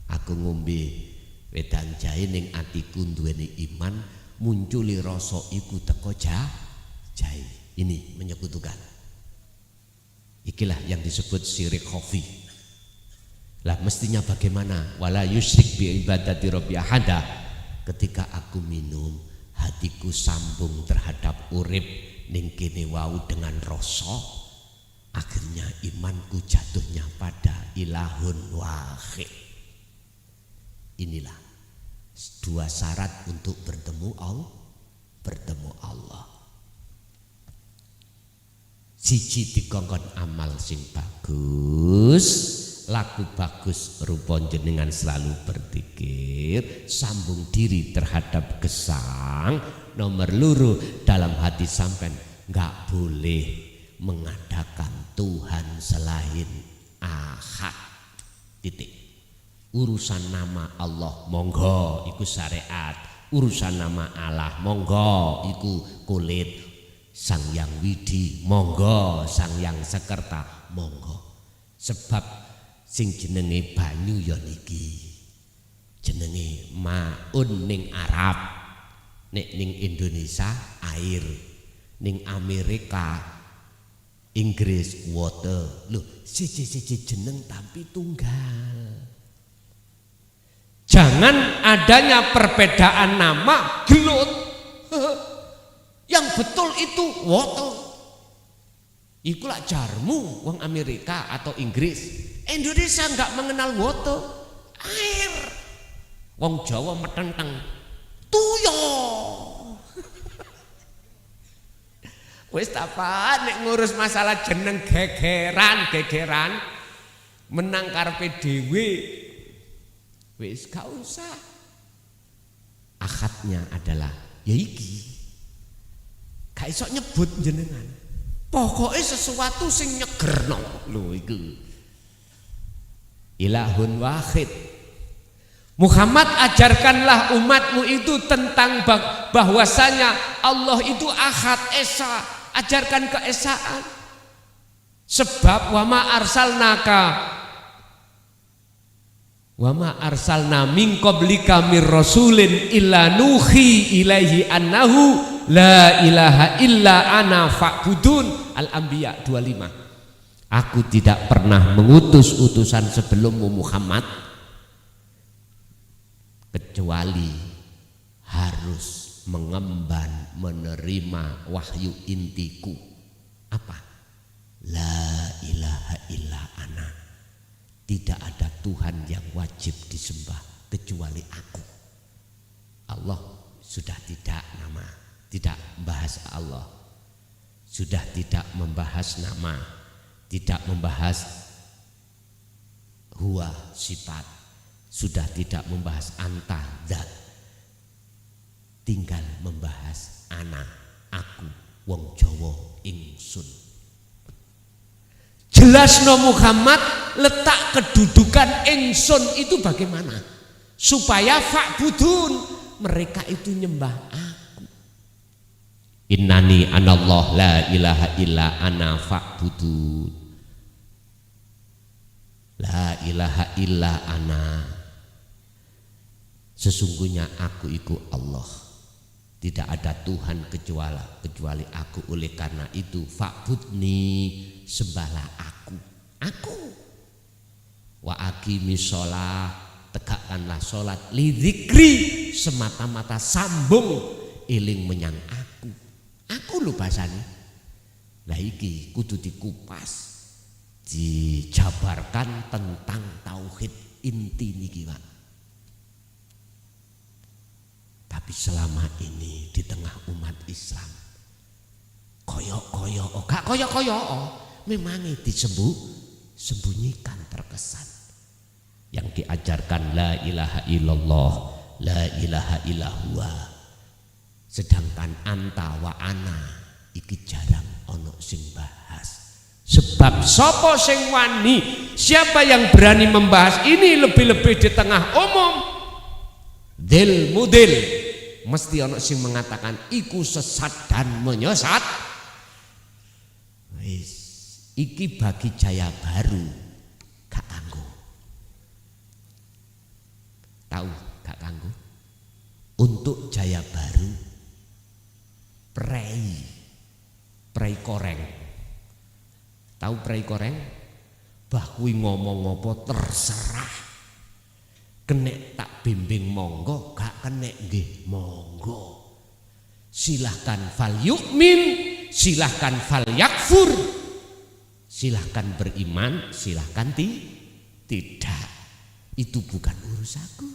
aku ngombe wedang jahe ning atiku duweni iman, munculi rasa iku teko jahe. Ini menyekutukan. Ikilah yang disebut syirik khafi. Lah mestinya bagaimana? Wala yusyrik bi ibadati rabbi ahada. Ketika aku minum, hatiku sambung terhadap urip ning kene wau dengan rasa, akhirnya imanku jatuhnya pada ilahun wahid. Inilah 2 syarat untuk bertemu Allah. Siji dikongkon amal sing bagus, laku bagus, rupa jenengan selalu berzikir, sambung diri terhadap gesang. Nomor loro, dalam hati sampean enggak boleh mengadakan Tuhan selain Ahad. Titik. Urusan nama Allah monggo iku syariat, urusan nama Allah monggo iku kulit. Sang Yang Widi monggo, Sang Yang Sekerta monggo. Sebab sing jenenge banyu ya niki jenenge maun ning Arab, nek ning Indonesia air, ning Amerika Inggris water. Loh, siji-siji jeneng tapi tunggal. Jangan adanya perbedaan nama gelut. Yang betul itu water. Ikulah jarmu wong Amerika atau Inggris. Indonesia enggak mengenal water, air. Wong Jawa metenteng tuyo. Wis apa nek ngurus masalah jeneng gegeran menang karepe dhewe. Wis gak usah. Akadnya adalah ya iki. Gak iso nyebut jenengan. Pokoknya sesuatu sing nyegerno lho iku. Ilahun wahid. Muhammad, ajarkanlah umatmu itu tentang bahwasanya Allah itu Ahad, Esa. Ajarkan keesaan. Sebab wa ma arsalna min qablika mir rasulin illa nuhi ilaihi annahu la ilaha illa ana fa'budun. Al-Anbiya 25. Aku tidak pernah mengutus utusan sebelummu Muhammad kecuali harus mengemban menerima wahyu intiku. Apa? La ilaha illa ana. Tidak ada Tuhan yang wajib disembah kecuali aku. Allah sudah tidak membahas Allah, sudah tidak membahas nama, tidak membahas huwa sifat, sudah tidak membahas anta zat, tinggal membahas ana, aku, wong Jawa, ingsun. Jelasno Muhammad letak kedudukan ingsun itu bagaimana supaya fa'budun, mereka itu nyembah aku. Innani anallah la ilaha illa ana fa'budun. La ilaha illa ana, sesungguhnya aku iku Allah, tidak ada Tuhan kecuali aku. Oleh karena itu fa'budni, sembahlah aku. Wa aqimi sholah, tegakkanlah sholat, li dzikri, semata-mata sambung eling menyang aku lho bahasane. Lah iki kudu dikupas, dijabarkan tentang tauhid inti niki, Pak. Tapi selama ini di tengah umat Islam koyok-koyok, gak koyok-koyok, memang disembunyikan terkesan. Yang diajarkan la ilaha illallah, la ilaha illallah. Sedangkan anta wa ana iki jarang ono sing bahas. Sebab sopo sing wani, siapa yang berani membahas ini lebih-lebih di tengah umum, dil mudil, mesti ono sing mengatakan iku sesat dan menyesat. Wis iki bagi Jaya Baru gak kanggo. Tahu gak kanggo? Untuk Jaya Baru prei koreng. Tahu prei koreng? Bah kuwi ngomong apa terserah. Kenek tak bimbing monggo, gak kenek nggih monggo. Silahkan fal yu'min, silahkan fal yakfur. Silahkan beriman, silahkan tidak. Itu bukan urusanku.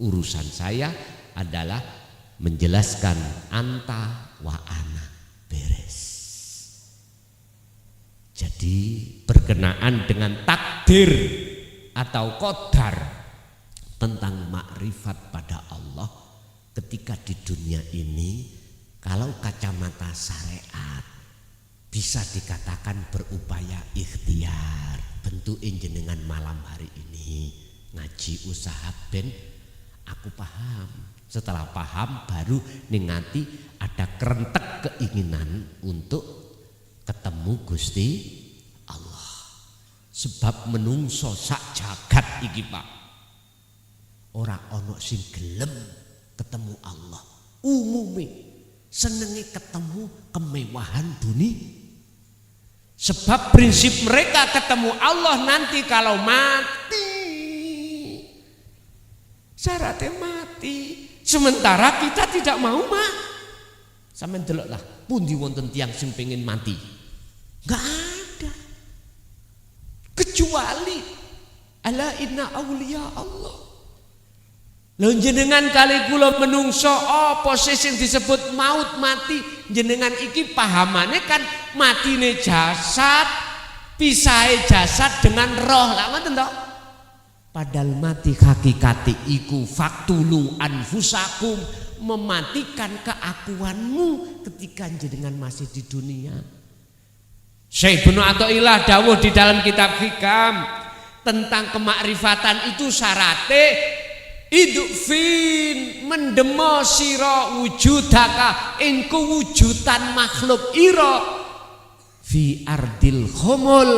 Urusan saya adalah menjelaskan anta wa ana, beres. Jadi berkenaan dengan takdir atau qadar tentang makrifat pada Allah ketika di dunia ini, kalau kacamata syariat bisa dikatakan berupaya ikhtiar. Bentuk jenengan malam hari ini ngaji usaha ben aku paham. Setelah paham baru ningati ada kerentek keinginan untuk ketemu Gusti Allah. Sebab menungso sak jagat iki, Pak, ora ono sing gelem ketemu Allah. Umume senenge ketemu kemewahan dunia. Sebab prinsip mereka ketemu Allah nanti kalau mati, syaratnya mati. Sementara kita tidak mau sampeyan deloklah pundi wonten tiyang sing pengen mati? Enggak ada. Kecuali ala inna auliya Allah. Lho jenengan kali kula menungso apa sih sing disebut maut mati? Jenengan iki pahamane kan matine jasad, pisahe jasad dengan roh. Lah ngoten to? Padahal mati hakikate iku faktulu anfusakum, mematikan keakuanmu ketika jenengan masih di dunia. Syekh Ibnu Athaillah dawuh di dalam kitab Hikam tentang kemakrifatan itu syarate idufin mendemo sira wujudaka ing kewujudan makhluk ira fi ardil khumul,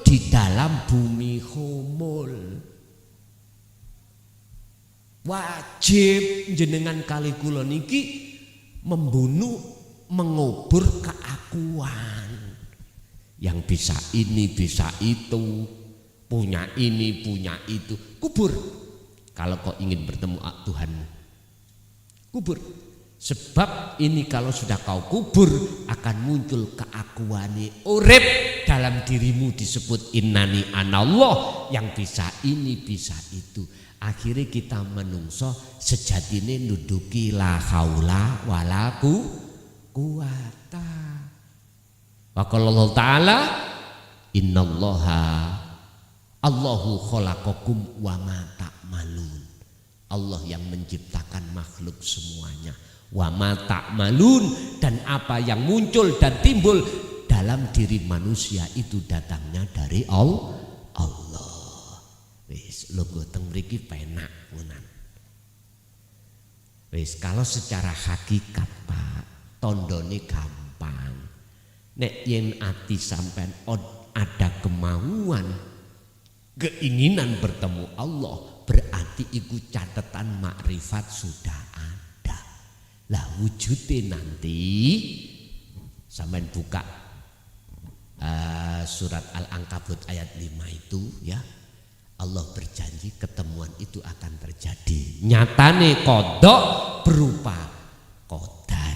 di dalam bumi khumul. Wajib jenengan kali kula niki membunuh, mengubur keakuan yang bisa ini bisa itu, punya ini punya itu, kubur. Kalau kau ingin bertemu Tuhanmu, kubur. Sebab ini kalau sudah kau kubur akan muncul keakuane urip dalam dirimu, disebut innani anallah, yang bisa ini bisa itu. Akhirnya kita menungso sejatine nuduki la haula wala quwata. Wa qala Allah Ta'ala innallaha Allahu khalaqakum wa ma ta'malun. Allah yang menciptakan makhluk semuanya. Wa ma ta'malun, dan apa yang muncul dan timbul dalam diri manusia itu datangnya dari Allah. Wis logo teng mriki penak punan. Wis kalau secara hakikat, Pak, tondone gampang. Nek yen ati sampean ada kemauan, keinginan bertemu Allah, berarti iku catatan makrifat sudah ada. Lah wujudnya nanti sampean buka surat Al-Ankabut ayat 5 itu ya. Allah berjanji ketemuan itu akan terjadi. Nyatane kodok berupa kodar.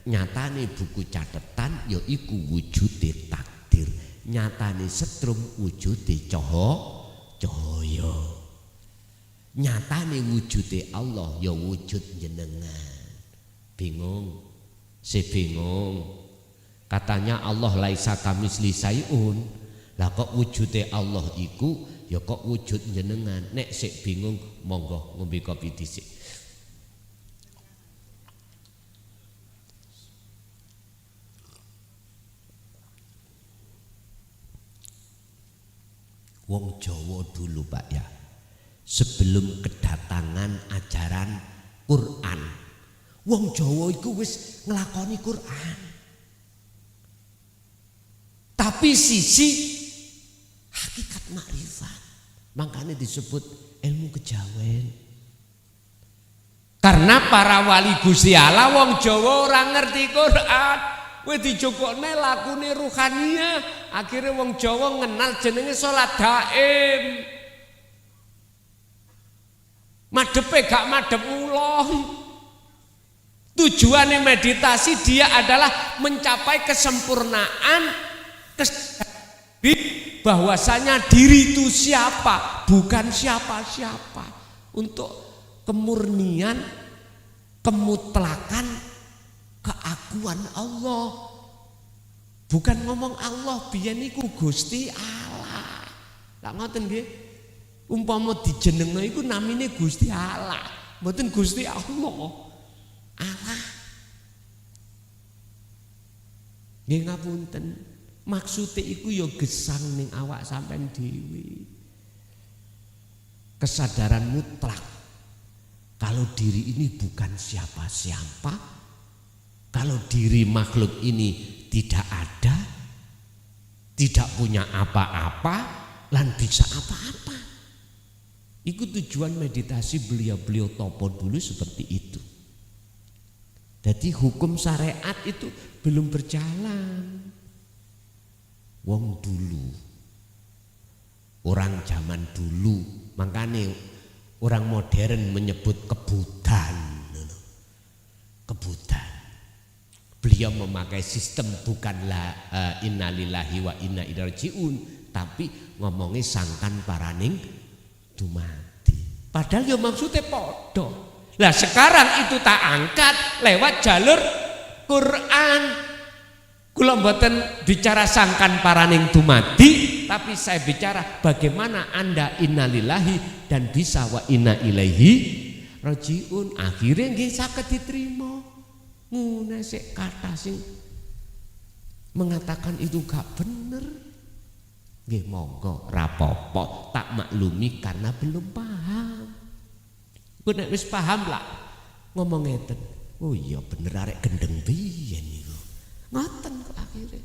Nyatane buku catatan ya iku wujude takdir. Nyatane setrum wujude cahaya. Nyatane wujude Allah ya wujud jenengan. Bingung? Si bingung. Katanya Allah laisa kamisli sayun. Lah kok wujude Allah iku ya kok wujud jenengan. Nek sik bingung monggo ngombe kopi dhisik. Wong Jawa dulu Pak ya, sebelum kedatangan ajaran Quran, wong Jawa iku wis nglakoni Quran. Tapi sisi hakikat makrifat, makanya disebut ilmu kejawen. Karena para wali Gusti Allah wong Jawa ora ngerti Quran, wis dijokokne lakune ruhaniyah, akhirnya wong Jawa ngenal jenenge salat daim. Madepe gak madhep ulon. Tujuannya meditasi dia adalah mencapai kesempurnaan bahwasanya diri itu siapa, bukan siapa-siapa. Untuk kemurnian, kemutlakan, keakuan Allah. Bukan ngomong Allah biyen niku Gusti Allah. Lah ngoten nggih. Umpama dijenengno iku namine Gusti Allah, mboten Gusti Allah. Allah. Nggih ngapunten. Maksudnya iku ya gesang ning awak sampean dhewe. Kesadaran mutlak kalau diri ini bukan siapa-siapa, kalau diri makhluk ini tidak ada, tidak punya apa-apa, lan bisa apa-apa. Itu tujuan meditasi beliau topo dulu seperti itu. Jadi hukum syariat itu belum berjalan. Wong dulu, orang zaman dulu, makanya orang modern menyebut kebutan. Kebutan. Beliau memakai sistem bukanlah innalillahi wa inna ilaihi rajiun, tapi ngomongnya sangkan paraning dumati. Padahal ya maksudnya podo. Lah sekarang itu tak angkat lewat jalur Quran. Kula mboten bicara sangkan paraning dumati, tapi saya bicara bagaimana Anda innalillahi dan bisa wa inna ilaihi rajiun. Akhirnya nggih saged diterima. Ngene sik kata sing mengatakan itu gak bener. Nggih monggo rapopo tak maklumi karena belum paham. Ku nek wis paham lah ngomong ngeten. Oh iya bener arek gendeng biyen niku. Ngoten kok akhirnya.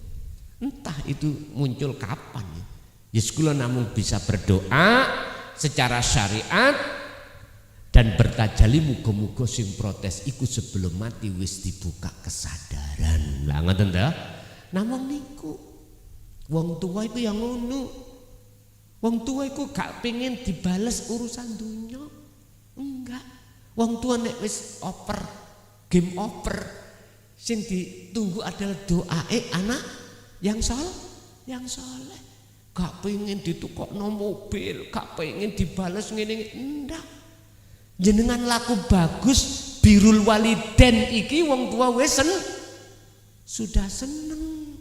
Entah itu muncul kapan ya. Yes kula namun bisa berdoa secara syariat dan bertajalli muga-muga sing protes iku sebelum mati wis dibuka kesadaran. Lah ngoten ta? Namung niku wong tua iku yang ngono. Wong tua iku gak pengen dibales urusan dunya. Enggak. Wong tua nek wis oper, game over. Sing ditunggu adalah doa anak yang soleh. Gak pengen ditukokno mobil, gak pengen dibales ngene ndak. Jenengan laku bagus birrul waliden iki wong tua wis sudah seneng.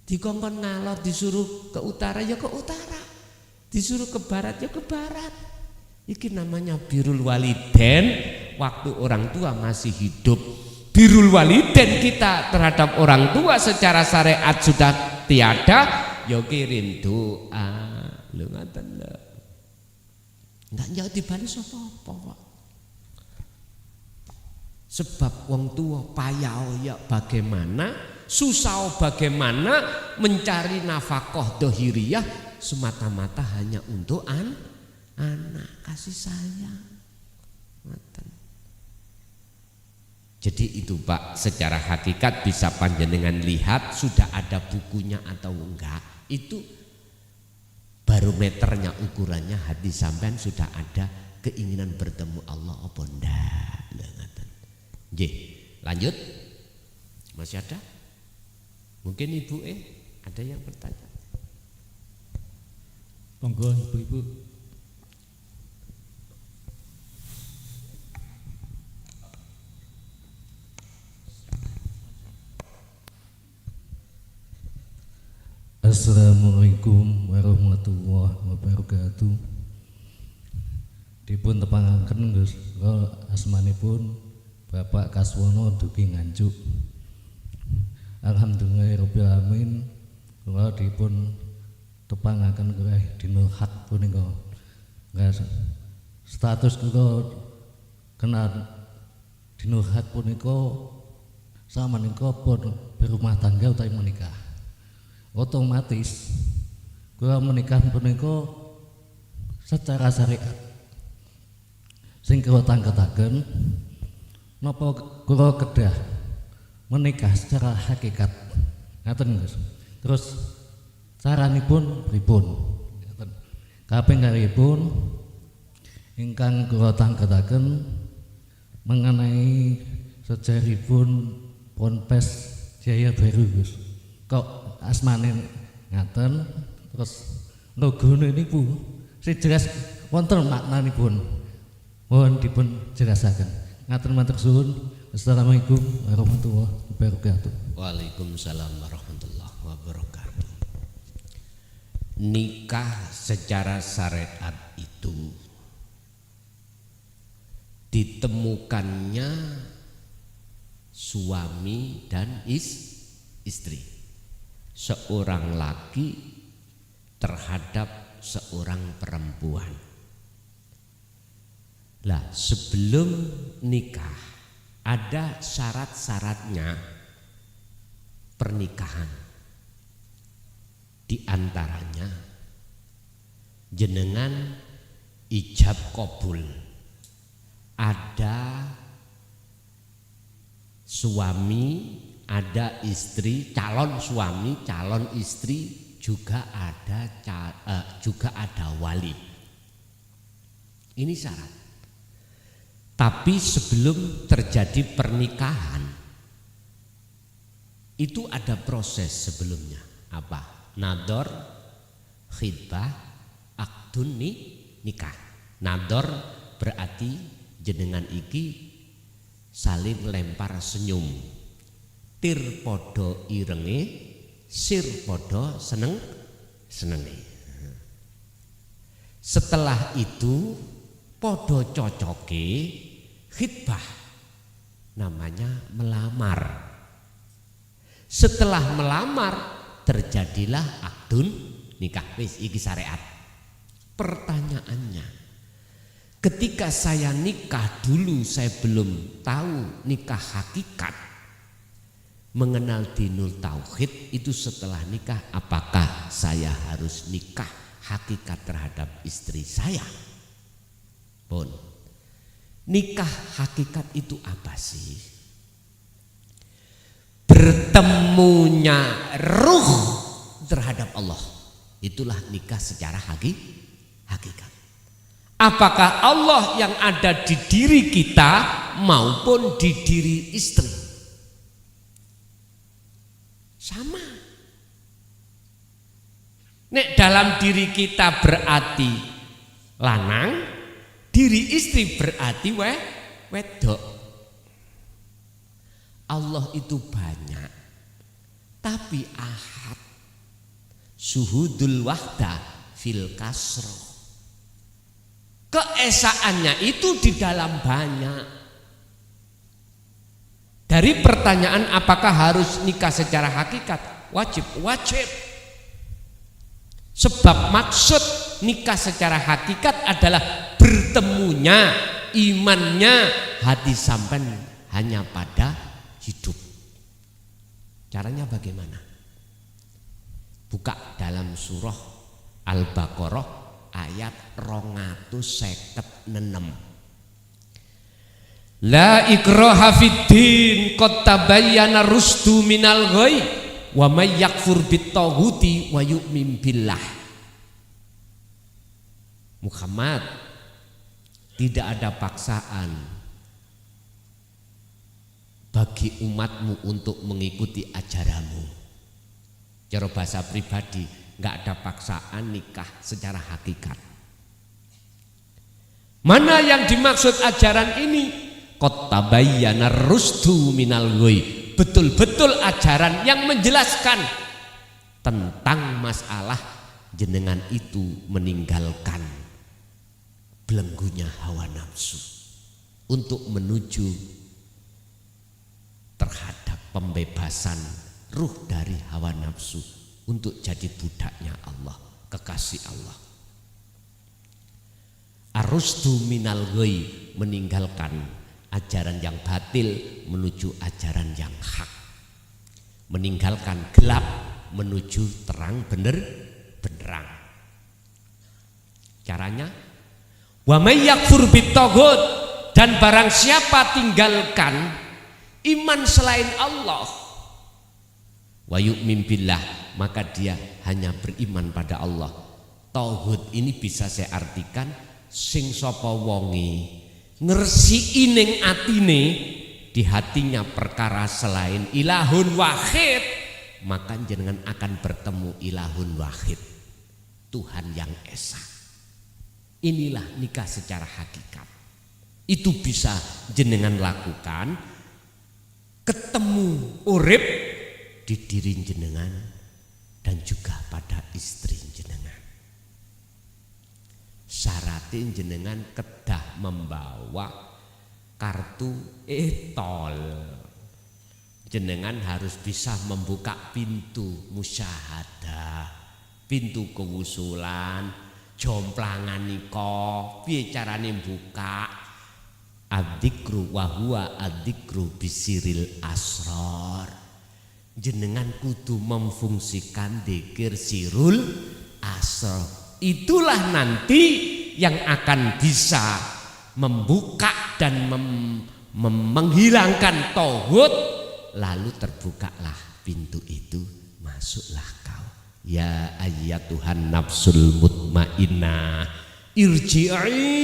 Dikongkon ngalor disuruh ke utara ya ke utara, disuruh ke barat ya ke barat. Iki namanya birrul waliden waktu orang tua masih hidup. Birrul waliden kita terhadap orang tua secara syariat sudah tiada, ya kirim doa. Lho ngaten lho. Enggak jauh dibales apa-apa, Pak. Sebab wong tua payah ya bagaimana, susah bagaimana mencari nafkah dohiriyah semata-mata hanya untuk anak, kasih sayang. Jadi itu Pak, secara hakikat bisa panjenengan lihat sudah ada bukunya atau enggak, itu barometernya, ukurannya hati sampean sudah ada keinginan bertemu Allah apa ndak. Nggih, lanjut. Masih ada? Mungkin Ibu ada yang bertanya. Monggo Ibu-ibu. Assalamualaikum warahmatullahi wabarakatuh. Dipun tepangaken Gus, asmanipun Bapak Kaswono dugi Nganjuk. Alhamdulillahirabbil alamin. Kula dipun tepangaken kalih dina hak punika. Status kula kena dina hak punika samenika pun berumah tangga utawi menikah. Otomatis kula menikah punika secara syariat sing kula tangketaken napa kula kedah menikah secara hakikat ngaten Gus. Terus caranipun pripun ngaten. Kaping kalihipun ingkang kula tangketaken mengenai sejarahipun Ponpes Jaya Baru Gus. Kok asmane ngaten, terus logone niku sing jelas wonten maknanipun. Mohon dipun jelasaken. Ngaten matur suwun. Assalamualaikum warahmatullahi wabarakatuh. Waalaikumsalam warahmatullahi wabarakatuh. Nikah secara syariat itu ditemukannya suami dan istri. Seorang laki terhadap seorang perempuan. Lah, sebelum nikah ada syarat-syaratnya pernikahan. Di antaranya jenengan ijab kabul. Ada suami, ada istri, calon suami, calon istri, juga ada wali. Ini syarat. Tapi sebelum terjadi pernikahan itu ada proses sebelumnya. Apa? Nador, khidbah, akdun nikah. Nador berarti jenengan iki saling lempar senyum. Tir podo irenge, sir podo senenge. Setelah itu podo cocoke, khitbah, namanya melamar. Setelah melamar terjadilah akdun nikah. Wis iki syariat. Pertanyaannya, ketika saya nikah dulu saya belum tahu nikah hakikat, mengenal dinul tauhid itu setelah nikah, apakah saya harus nikah hakikat terhadap istri saya? Pun nikah hakikat itu apa sih? Bertemunya ruh terhadap Allah, itulah nikah secara hakikat. Apakah Allah yang ada di diri kita maupun di diri istri? Sama. Nek dalam diri kita berarti lanang, diri istri berarti wedok. Allah itu banyak, tapi ahad. Suhudul wahda fil kasro. Keesaannya itu di dalam banyak. Dari pertanyaan apakah harus nikah secara hakikat? Wajib. Sebab maksud nikah secara hakikat adalah bertemunya imannya hati sampean hanya pada hidup. Caranya bagaimana? Buka dalam surah Al-Baqarah ayat 256. La ikraha fiddin qad tabayyana rusdu minal ghayy wa may yakfur bittaghuti wa yu'min billah. Muhammad, tidak ada paksaan bagi umatmu untuk mengikuti ajaranmu. Cara bahasa pribadi, nggak ada paksaan nikah secara hakikat. Mana yang dimaksud ajaran ini? Qad tabayyana rusdu minal ghayy. Betul-betul ajaran yang menjelaskan tentang masalah jenengan itu meninggalkan belenggunya hawa nafsu untuk menuju terhadap pembebasan ruh dari hawa nafsu untuk jadi budaknya Allah, kekasih Allah. Ar-rusdu minal ghayy, meninggalkan ajaran yang batil menuju ajaran yang hak, meninggalkan gelap menuju terang benerang. Caranya, wa may yakfur bittaghut, dan barang siapa tinggalkan iman selain Allah, wa yu'min billah, maka dia hanya beriman pada Allah. Tauhid ini bisa saya artikan sing sapa wonge ngersiki ning atine, di hatinya perkara selain ilahun wahid, maka jenengan akan bertemu ilahun wahid, Tuhan yang esa. Inilah nikah secara hakikat. Itu bisa jenengan lakukan ketemu urip di diri jenengan dan juga pada istri jenengan. Syaratnya jenengan kedah membawa kartu e-tol. Jenengan harus bisa membuka pintu musyahadah, pintu kewusulan, jomplangan niko, piye carane buka. Adzikru wa huwa adzikru bisiril asrar. Jenengan kudu memfungsikan dzikir sirul asrar. Itulah nanti yang akan bisa membuka dan menghilangkan tauhid, lalu terbukalah pintu itu, masuklah kau. Ya ayyatuhan nafsul mutmainnah, irji'i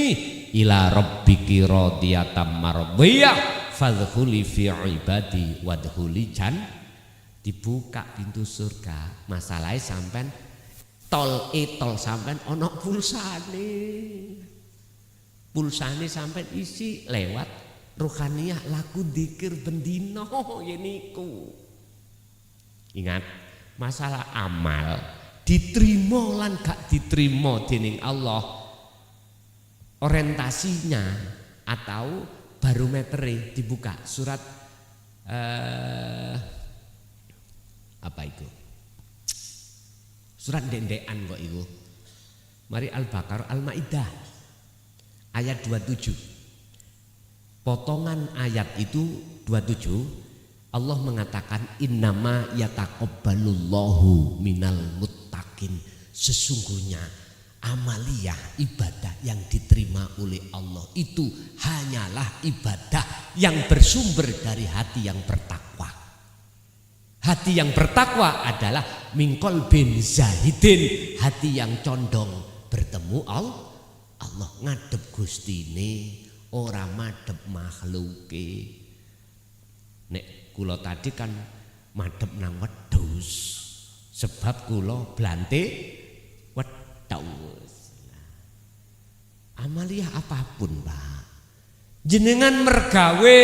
ila rabbiki radiyatan mardiyah fadkhuli fi ibadi wadkhuli jannah. Dibuka pintu surga. Masalahnya sampean tol sampean ono pulsane. Pulsane sampean isi lewat ruhaniyah laku dzikir bendino yeniku. Ingat, masalah amal diterima lan gak diterima dening Allah, orientasinya atau barometer dibuka surat apa itu? Surat dendekan kok itu. Mari Al-Baqarah Al-Maidah ayat 27. Potongan ayat itu 27, Allah mengatakan innama yataqabbalullahu minal muttaqin. Sesungguhnya amaliyah ibadah yang diterima oleh Allah itu hanyalah ibadah yang bersumber dari hati yang bertakwa. Hati yang bertakwa adalah mingkol bin zahidin, hati yang condong bertemu Allah, ngadep gustine, ora madhep makhluke. Nek kula tadi kan madhep nang wedhus, sebab kula blante wedhus. Amaliyah apapun, Pak. Jenengan mergawe.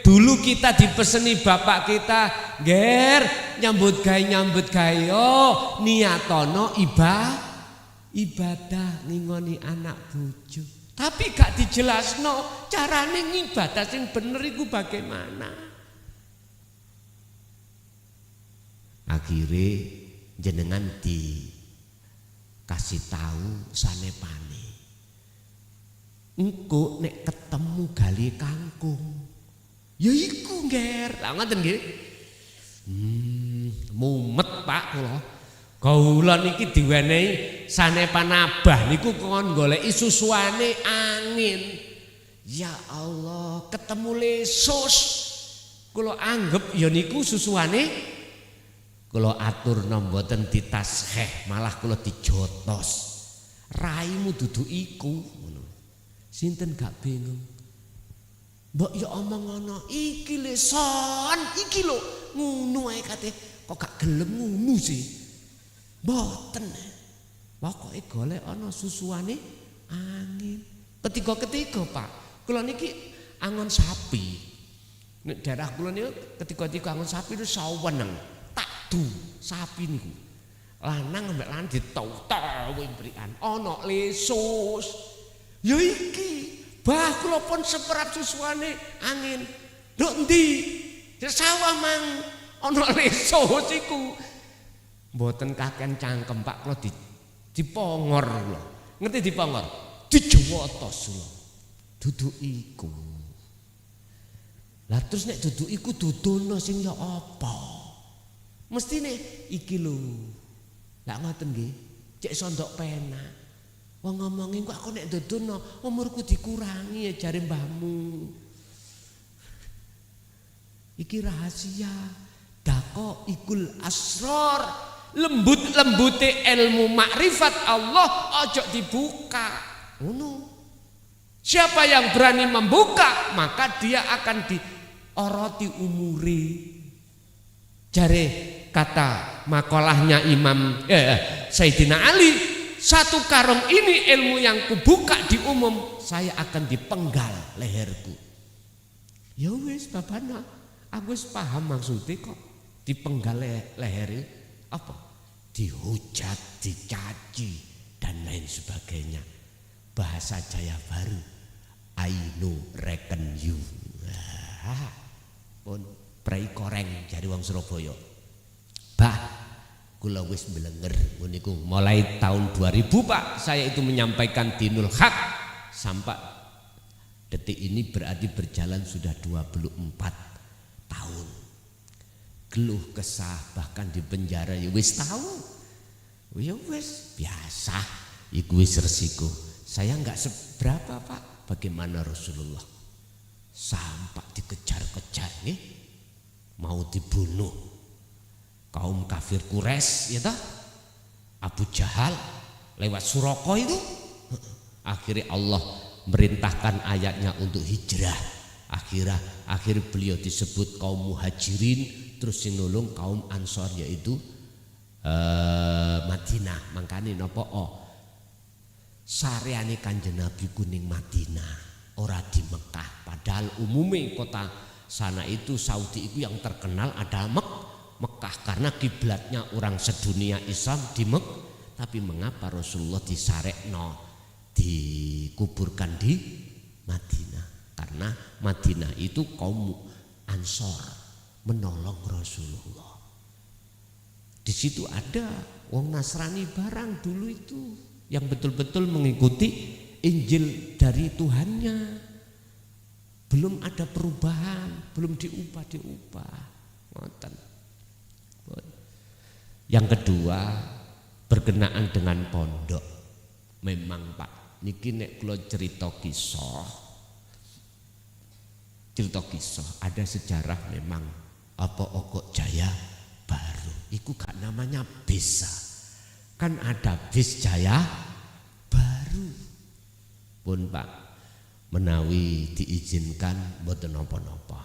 Dulu kita dipeseni bapak kita, "Ger, nyambut gawe yo niatono ibadah ngingoni anak bojo." Tapi gak dijelasno carane ngibadah sing bener iku bagaimana. Akhirnya jenengan dikasih tahu sanepane. Engko nek ketemu gali kangkung, Ya iku ngger. Lah ngoten nggih. Mumet Pak kula. Kawula niki diwenehi sanepan abah niku kon goleki susuane angin. Ya Allah, ketemu lesus. Kula anggap ya niku susuane kula aturna mboten ditasheh, malah kula dijotos. Raimu dudu iku ngono. Sinten gak bingung. Mbok ya omong ngono, iki le son, iki lho ngono ae kate kok gak gelem ngono sih. Mboten. Pokoke golek ana susuane angin. Ketiga Pak, kula niki angon sapi. Nek daerah kula niku ketika angon sapi itu saweneng. Tak du sapi niku. Lanang ambek lanang ditau-tau mbrikan. Ana lesus. Ya iki, bah kula pun seperap susuane angin. Lho endi? Di sawah mang ana lesus iku. Mboten kaken cangkem Pak, kula dipongor kula. Ngerti dipongor? Dijewotos kula. Dudu iku. Lah terus nek dudu iku dudono sing ya apa? Mestine iki lho. Lah ngoten nggih. Cek sondok pena. Wong ngomongin kok aku nek dudono umurku dikurangi ya jare mbahmu. Iki rahasia. Dako ikul asror. Lembut-lembute ilmu makrifat Allah ojo dibuka. Ngono. Siapa yang berani membuka maka dia akan dioroti umuri. Jare kata makolahnya Imam Sayyidina Ali, satu karung ini ilmu yang kubuka di umum, saya akan dipenggal leherku. Ya wis babana, aku wis paham maksudnya kok dipenggal leher apa? Dihujat, dicaci dan lain sebagainya. Bahasa Jaya Baru, I know reckon you. Pun prei koreng jadi wong Surabaya. Bah, kula wis mbelenger niku mulai tahun 2000 Pak, saya itu menyampaikan dinul haq sampai detik ini berarti berjalan sudah 24 tahun. Geluh kesah bahkan di penjara ya wis tahu. Ya wis biasa, iku wis resiko. Saya enggak seberapa Pak, bagaimana Rasulullah sampai dikejar-kejar nih, mau dibunuh kaum kafir Quraisy ya toh, Abu Jahal lewat Suraka itu. Akhirnya Allah merintahkan ayatnya untuk hijrah. Akhir beliau disebut kaum muhajirin, terus sing nulung kaum Ansor yaitu Madinah. Mangkane napa sareane Kanjeng Nabi kuning Madinah, ora di Mekah. Padahal umumnya kota sana itu Saudi itu yang terkenal adalah Mekah karena kiblatnya orang sedunia Islam di Mekah. Tapi mengapa Rasulullah disarekno dikuburkan di Madinah? Karena Madinah itu kaum Ansor menolong Rasulullah. Di situ ada wong Nasrani barang dulu itu yang betul-betul mengikuti Injil dari Tuhannya. Belum ada perubahan, belum diubah. Ngoten. Yang kedua, berkenaan dengan pondok. Memang Pak, niki nek kula cerita kisah ada sejarah memang apa Okok Jaya Baru. Iku gak namanya bis. Kan ada bis Jaya Baru. Pun Pak, menawi diizinkan mboten napa-napa.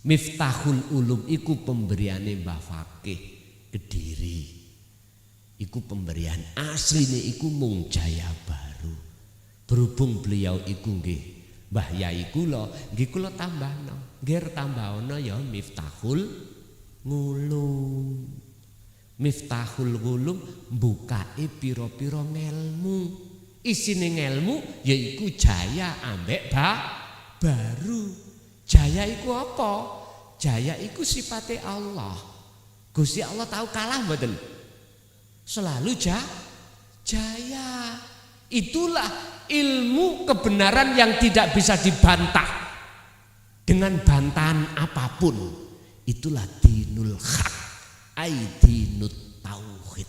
Miftahul Ulum iku pemberiane Mbah Fakih Kediri. Iku pemberian asline iku mung Jaya Baru. Berhubung beliau iku nggih Mbah Yai kula, nggih kula tambahno. Nggih tambahno ya Miftahul Ngulum. Miftahul Ngulum mbukake pira-pira ngelmu. Isine ngelmu yaiku jaya ambek baru. Jaya iku apa? Jaya iku sifate Allah. Gusti Allah tahu kalah mboten? Selalu jaya. Itulah ilmu kebenaran yang tidak bisa dibantah. dengan bantahan apapun, itulah dinul haq, ai dinut tauhid.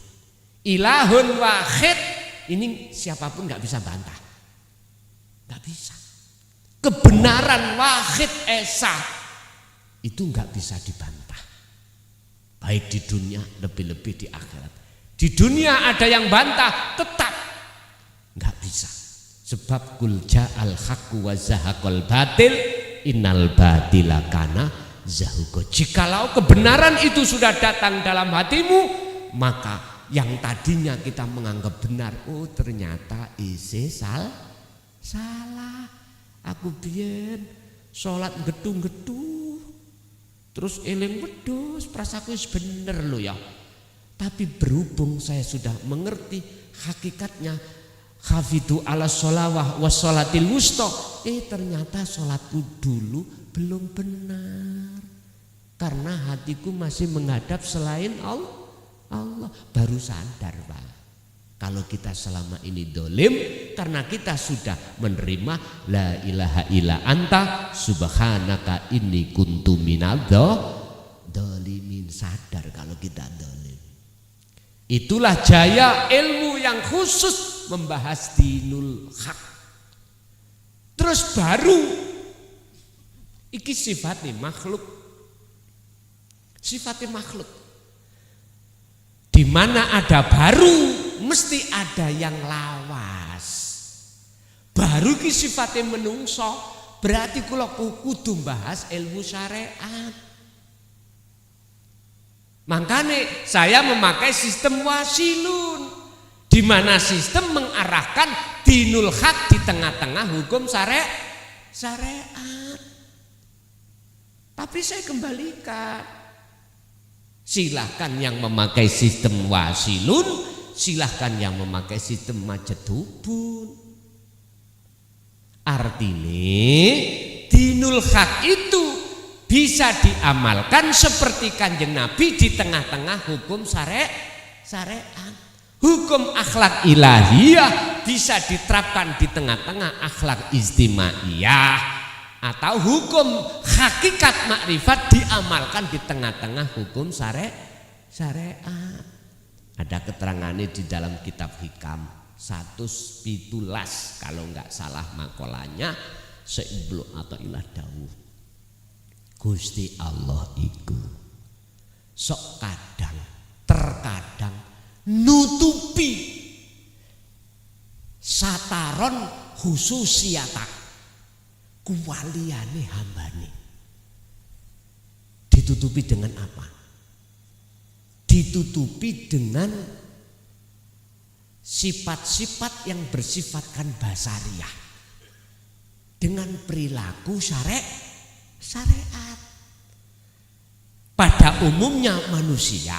Ilahun wahid, ini siapapun nggak bisa bantah, nggak bisa. Kebenaran wahid esa itu nggak bisa dibantah, baik di dunia lebih-lebih di akhirat. Di dunia ada yang bantah, tetap nggak bisa. Sebab kul ja'al haqqu wa zahaqal batil innal batila kana zahuqa. Jikalau kebenaran itu sudah datang dalam hatimu, maka yang tadinya kita menganggap benar, oh ternyata isi salah. Aku biyen salat gedung-gedung terus eling wedhus, prasaku wis bener lho ya. Tapi berhubung saya sudah mengerti hakikatnya, hafidu ala sholawah was sholatil wusta, ternyata sholatku dulu belum benar karena hatiku masih menghadap selain Allah. Baru sadar Pak, kalau kita selama ini dolim karena kita sudah menerima la ilaha illa anta subhanaka inni kuntu minadh dolimin. Sadar kalau kita dolim. Itulah jaya ilmu yang khusus membahas dinul haq. Terus baru iki sifatnya makhluk. Sifatnya makhluk. Di mana ada baru mesti ada yang lawas. Baru ki sifatnya menungso, berarti kula kudu bahas ilmu syariat. Makanya saya memakai sistem wasilun, di mana sistem mengarahkan dinul haq di tengah-tengah hukum syariat. Tapi saya kembalikan, silahkan yang memakai sistem wasilun, silahkan yang memakai sistem majedubun. Artinya dinul haq itu bisa diamalkan seperti Kanjeng Nabi di tengah-tengah hukum syariat. Hukum akhlak ilahiyah bisa diterapkan di tengah-tengah akhlak istimaiyah, atau hukum hakikat makrifat diamalkan di tengah-tengah hukum syariat. Ada keterangannya di dalam kitab Hikam 117 kalau enggak salah makolanya, seiblu atau ilah dawuh. Gusti Allah iku sok terkadang nutupi sataron khususiyata kuwaliane hambane. Ditutupi dengan apa? Ditutupi dengan sifat-sifat yang bersifatkan basariyah, dengan perilaku syariat pada umumnya manusia,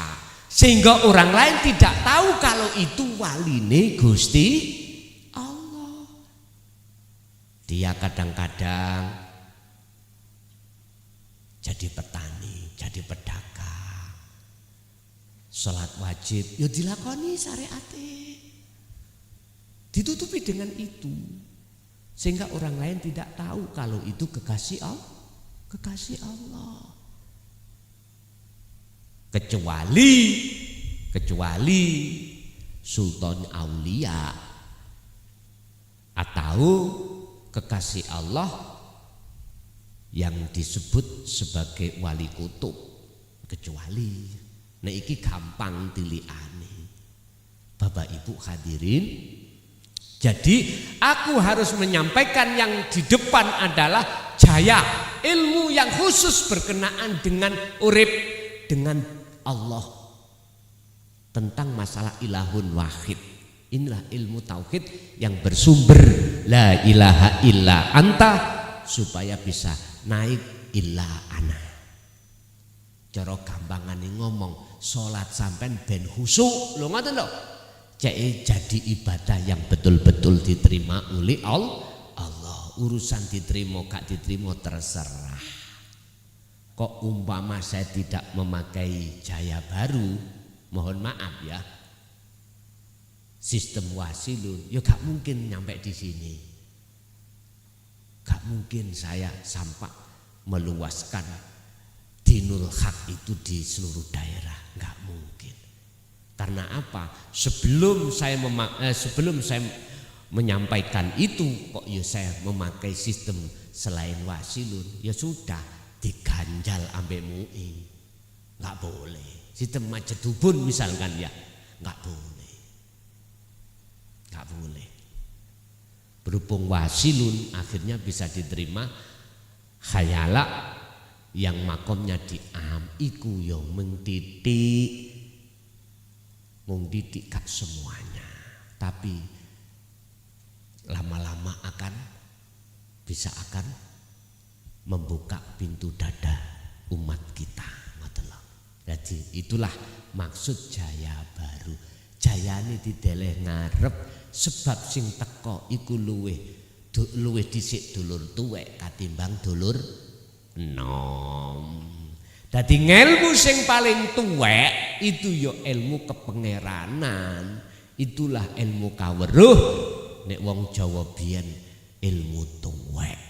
sehingga orang lain tidak tahu kalau itu waline Gusti Allah. Dia kadang-kadang jadi petani, jadi pedagang, sholat wajib ya dilakoni syariate, ditutupi dengan itu, sehingga orang lain tidak tahu kalau itu kekasih Allah. Kecuali sultan aulia atau kekasih Allah yang disebut sebagai wali kutub. Kecuali nah iki gampang tiliane. Bapak Ibu hadirin, jadi aku harus menyampaikan yang di depan adalah jaya ilmu yang khusus berkenaan dengan urip dengan Allah, tentang masalah ilahun wahid. Inilah ilmu tauhid yang bersumber la ilaha illa anta, supaya bisa naik illa ana. Cara gampangane ngomong, salat sampean ben khusyuk lho, ngoten lho. Jadi ibadah yang betul-betul diterima oleh Allah. Urusan diterima gak diterima terserah. Kok umpama saya tidak memakai jaya baru, mohon maaf ya, sistem wasilun, ya gak mungkin nyampe di sini. Gak mungkin saya sampai meluaskan dinul haq itu di seluruh daerah, nggak mungkin. Karena apa? Sebelum saya menyampaikan itu kok ya saya memakai sistem selain wasilun, ya sudah diganjal ambek MUI, nggak boleh. Sistem majedubun misalkan ya, nggak boleh, nggak boleh. Berhubung wasilun akhirnya bisa diterima khayala yang makomnya di am iku yo mengdidik gak semuanya, tapi lama-lama akan membuka pintu dada umat kita. Jadi itulah maksud Jaya Baru. Jayane dideleh ngarep sebab sing teko iku luwih dhisik dulur tuwek katimbang dulur enom. Dadi ngelmu sing paling tuwek itu ya ilmu kepengeranan. Itulah ilmu kaweruh. Nek wong Jawa biyen ilmu tuwek.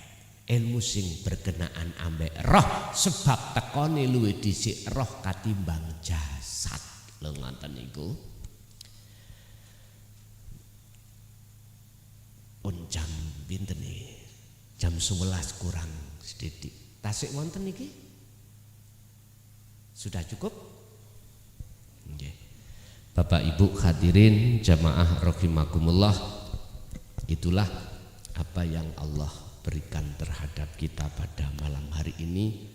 Ilmu sing berkenaan ambek roh sebab tekone luwih dhisik roh katimbang jasad. Lho ngoten niku. Pun jam pinten nih? Jam 11 kurang sedidik. Tasik wonten niki? Sudah cukup? Nggih. Bapak Ibu hadirin jamaah rahimakumullah, itulah apa yang Allah berikan terhadap kita pada malam hari ini.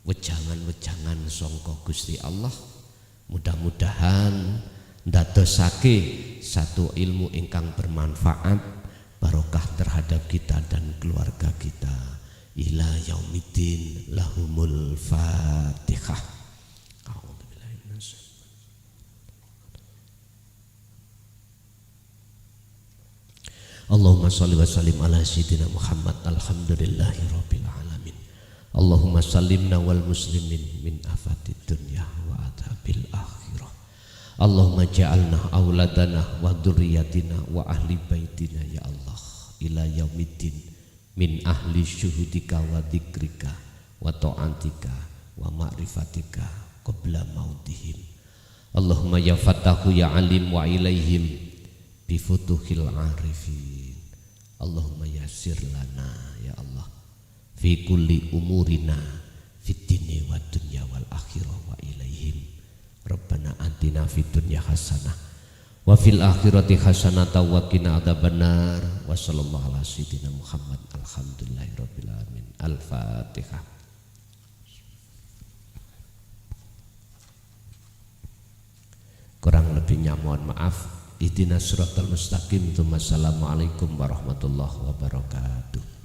Wejangan-wejangan sangka Gusti Allah, mudah-mudahan ndadosake satu ilmu ingkang bermanfaat, barokah terhadap kita dan keluarga kita. Ila yaumiddin. Lahumul Fatihah. Allahumma salli wa sallim ala sayyidina Muhammad. Alhamdulillahi rabbil alamin. Allahumma sallimna wal muslimin min afatid dunya wa adzabil akhirah. Allahumma ja'alna auladana wa dzurriyyatina wa ahli baitina ya Allah ila yaumiddin min ahli syuhudika wa dzikrika wa ta'atika wa ma'rifatika qabla mautihim. Allahumma ya fatahu ya alim wa ilaihim bifutuhil arifin. Allahumma yassir lana ya Allah fi kulli umurina fid dini wad dunya wal akhirah wa ilaihim. Rabbana atina fid dunya hasanah wa fil akhirati hasanatan wa qina adzabannar. Wa sallallahu ala sayyidina Muhammad. Alhamdulillahirabbil alamin. Al-Fatihah. Kurang lebihnya mohon maaf. Ihdinas siratal mustaqim. Assalamualaikum warahmatullahi wabarakatuh.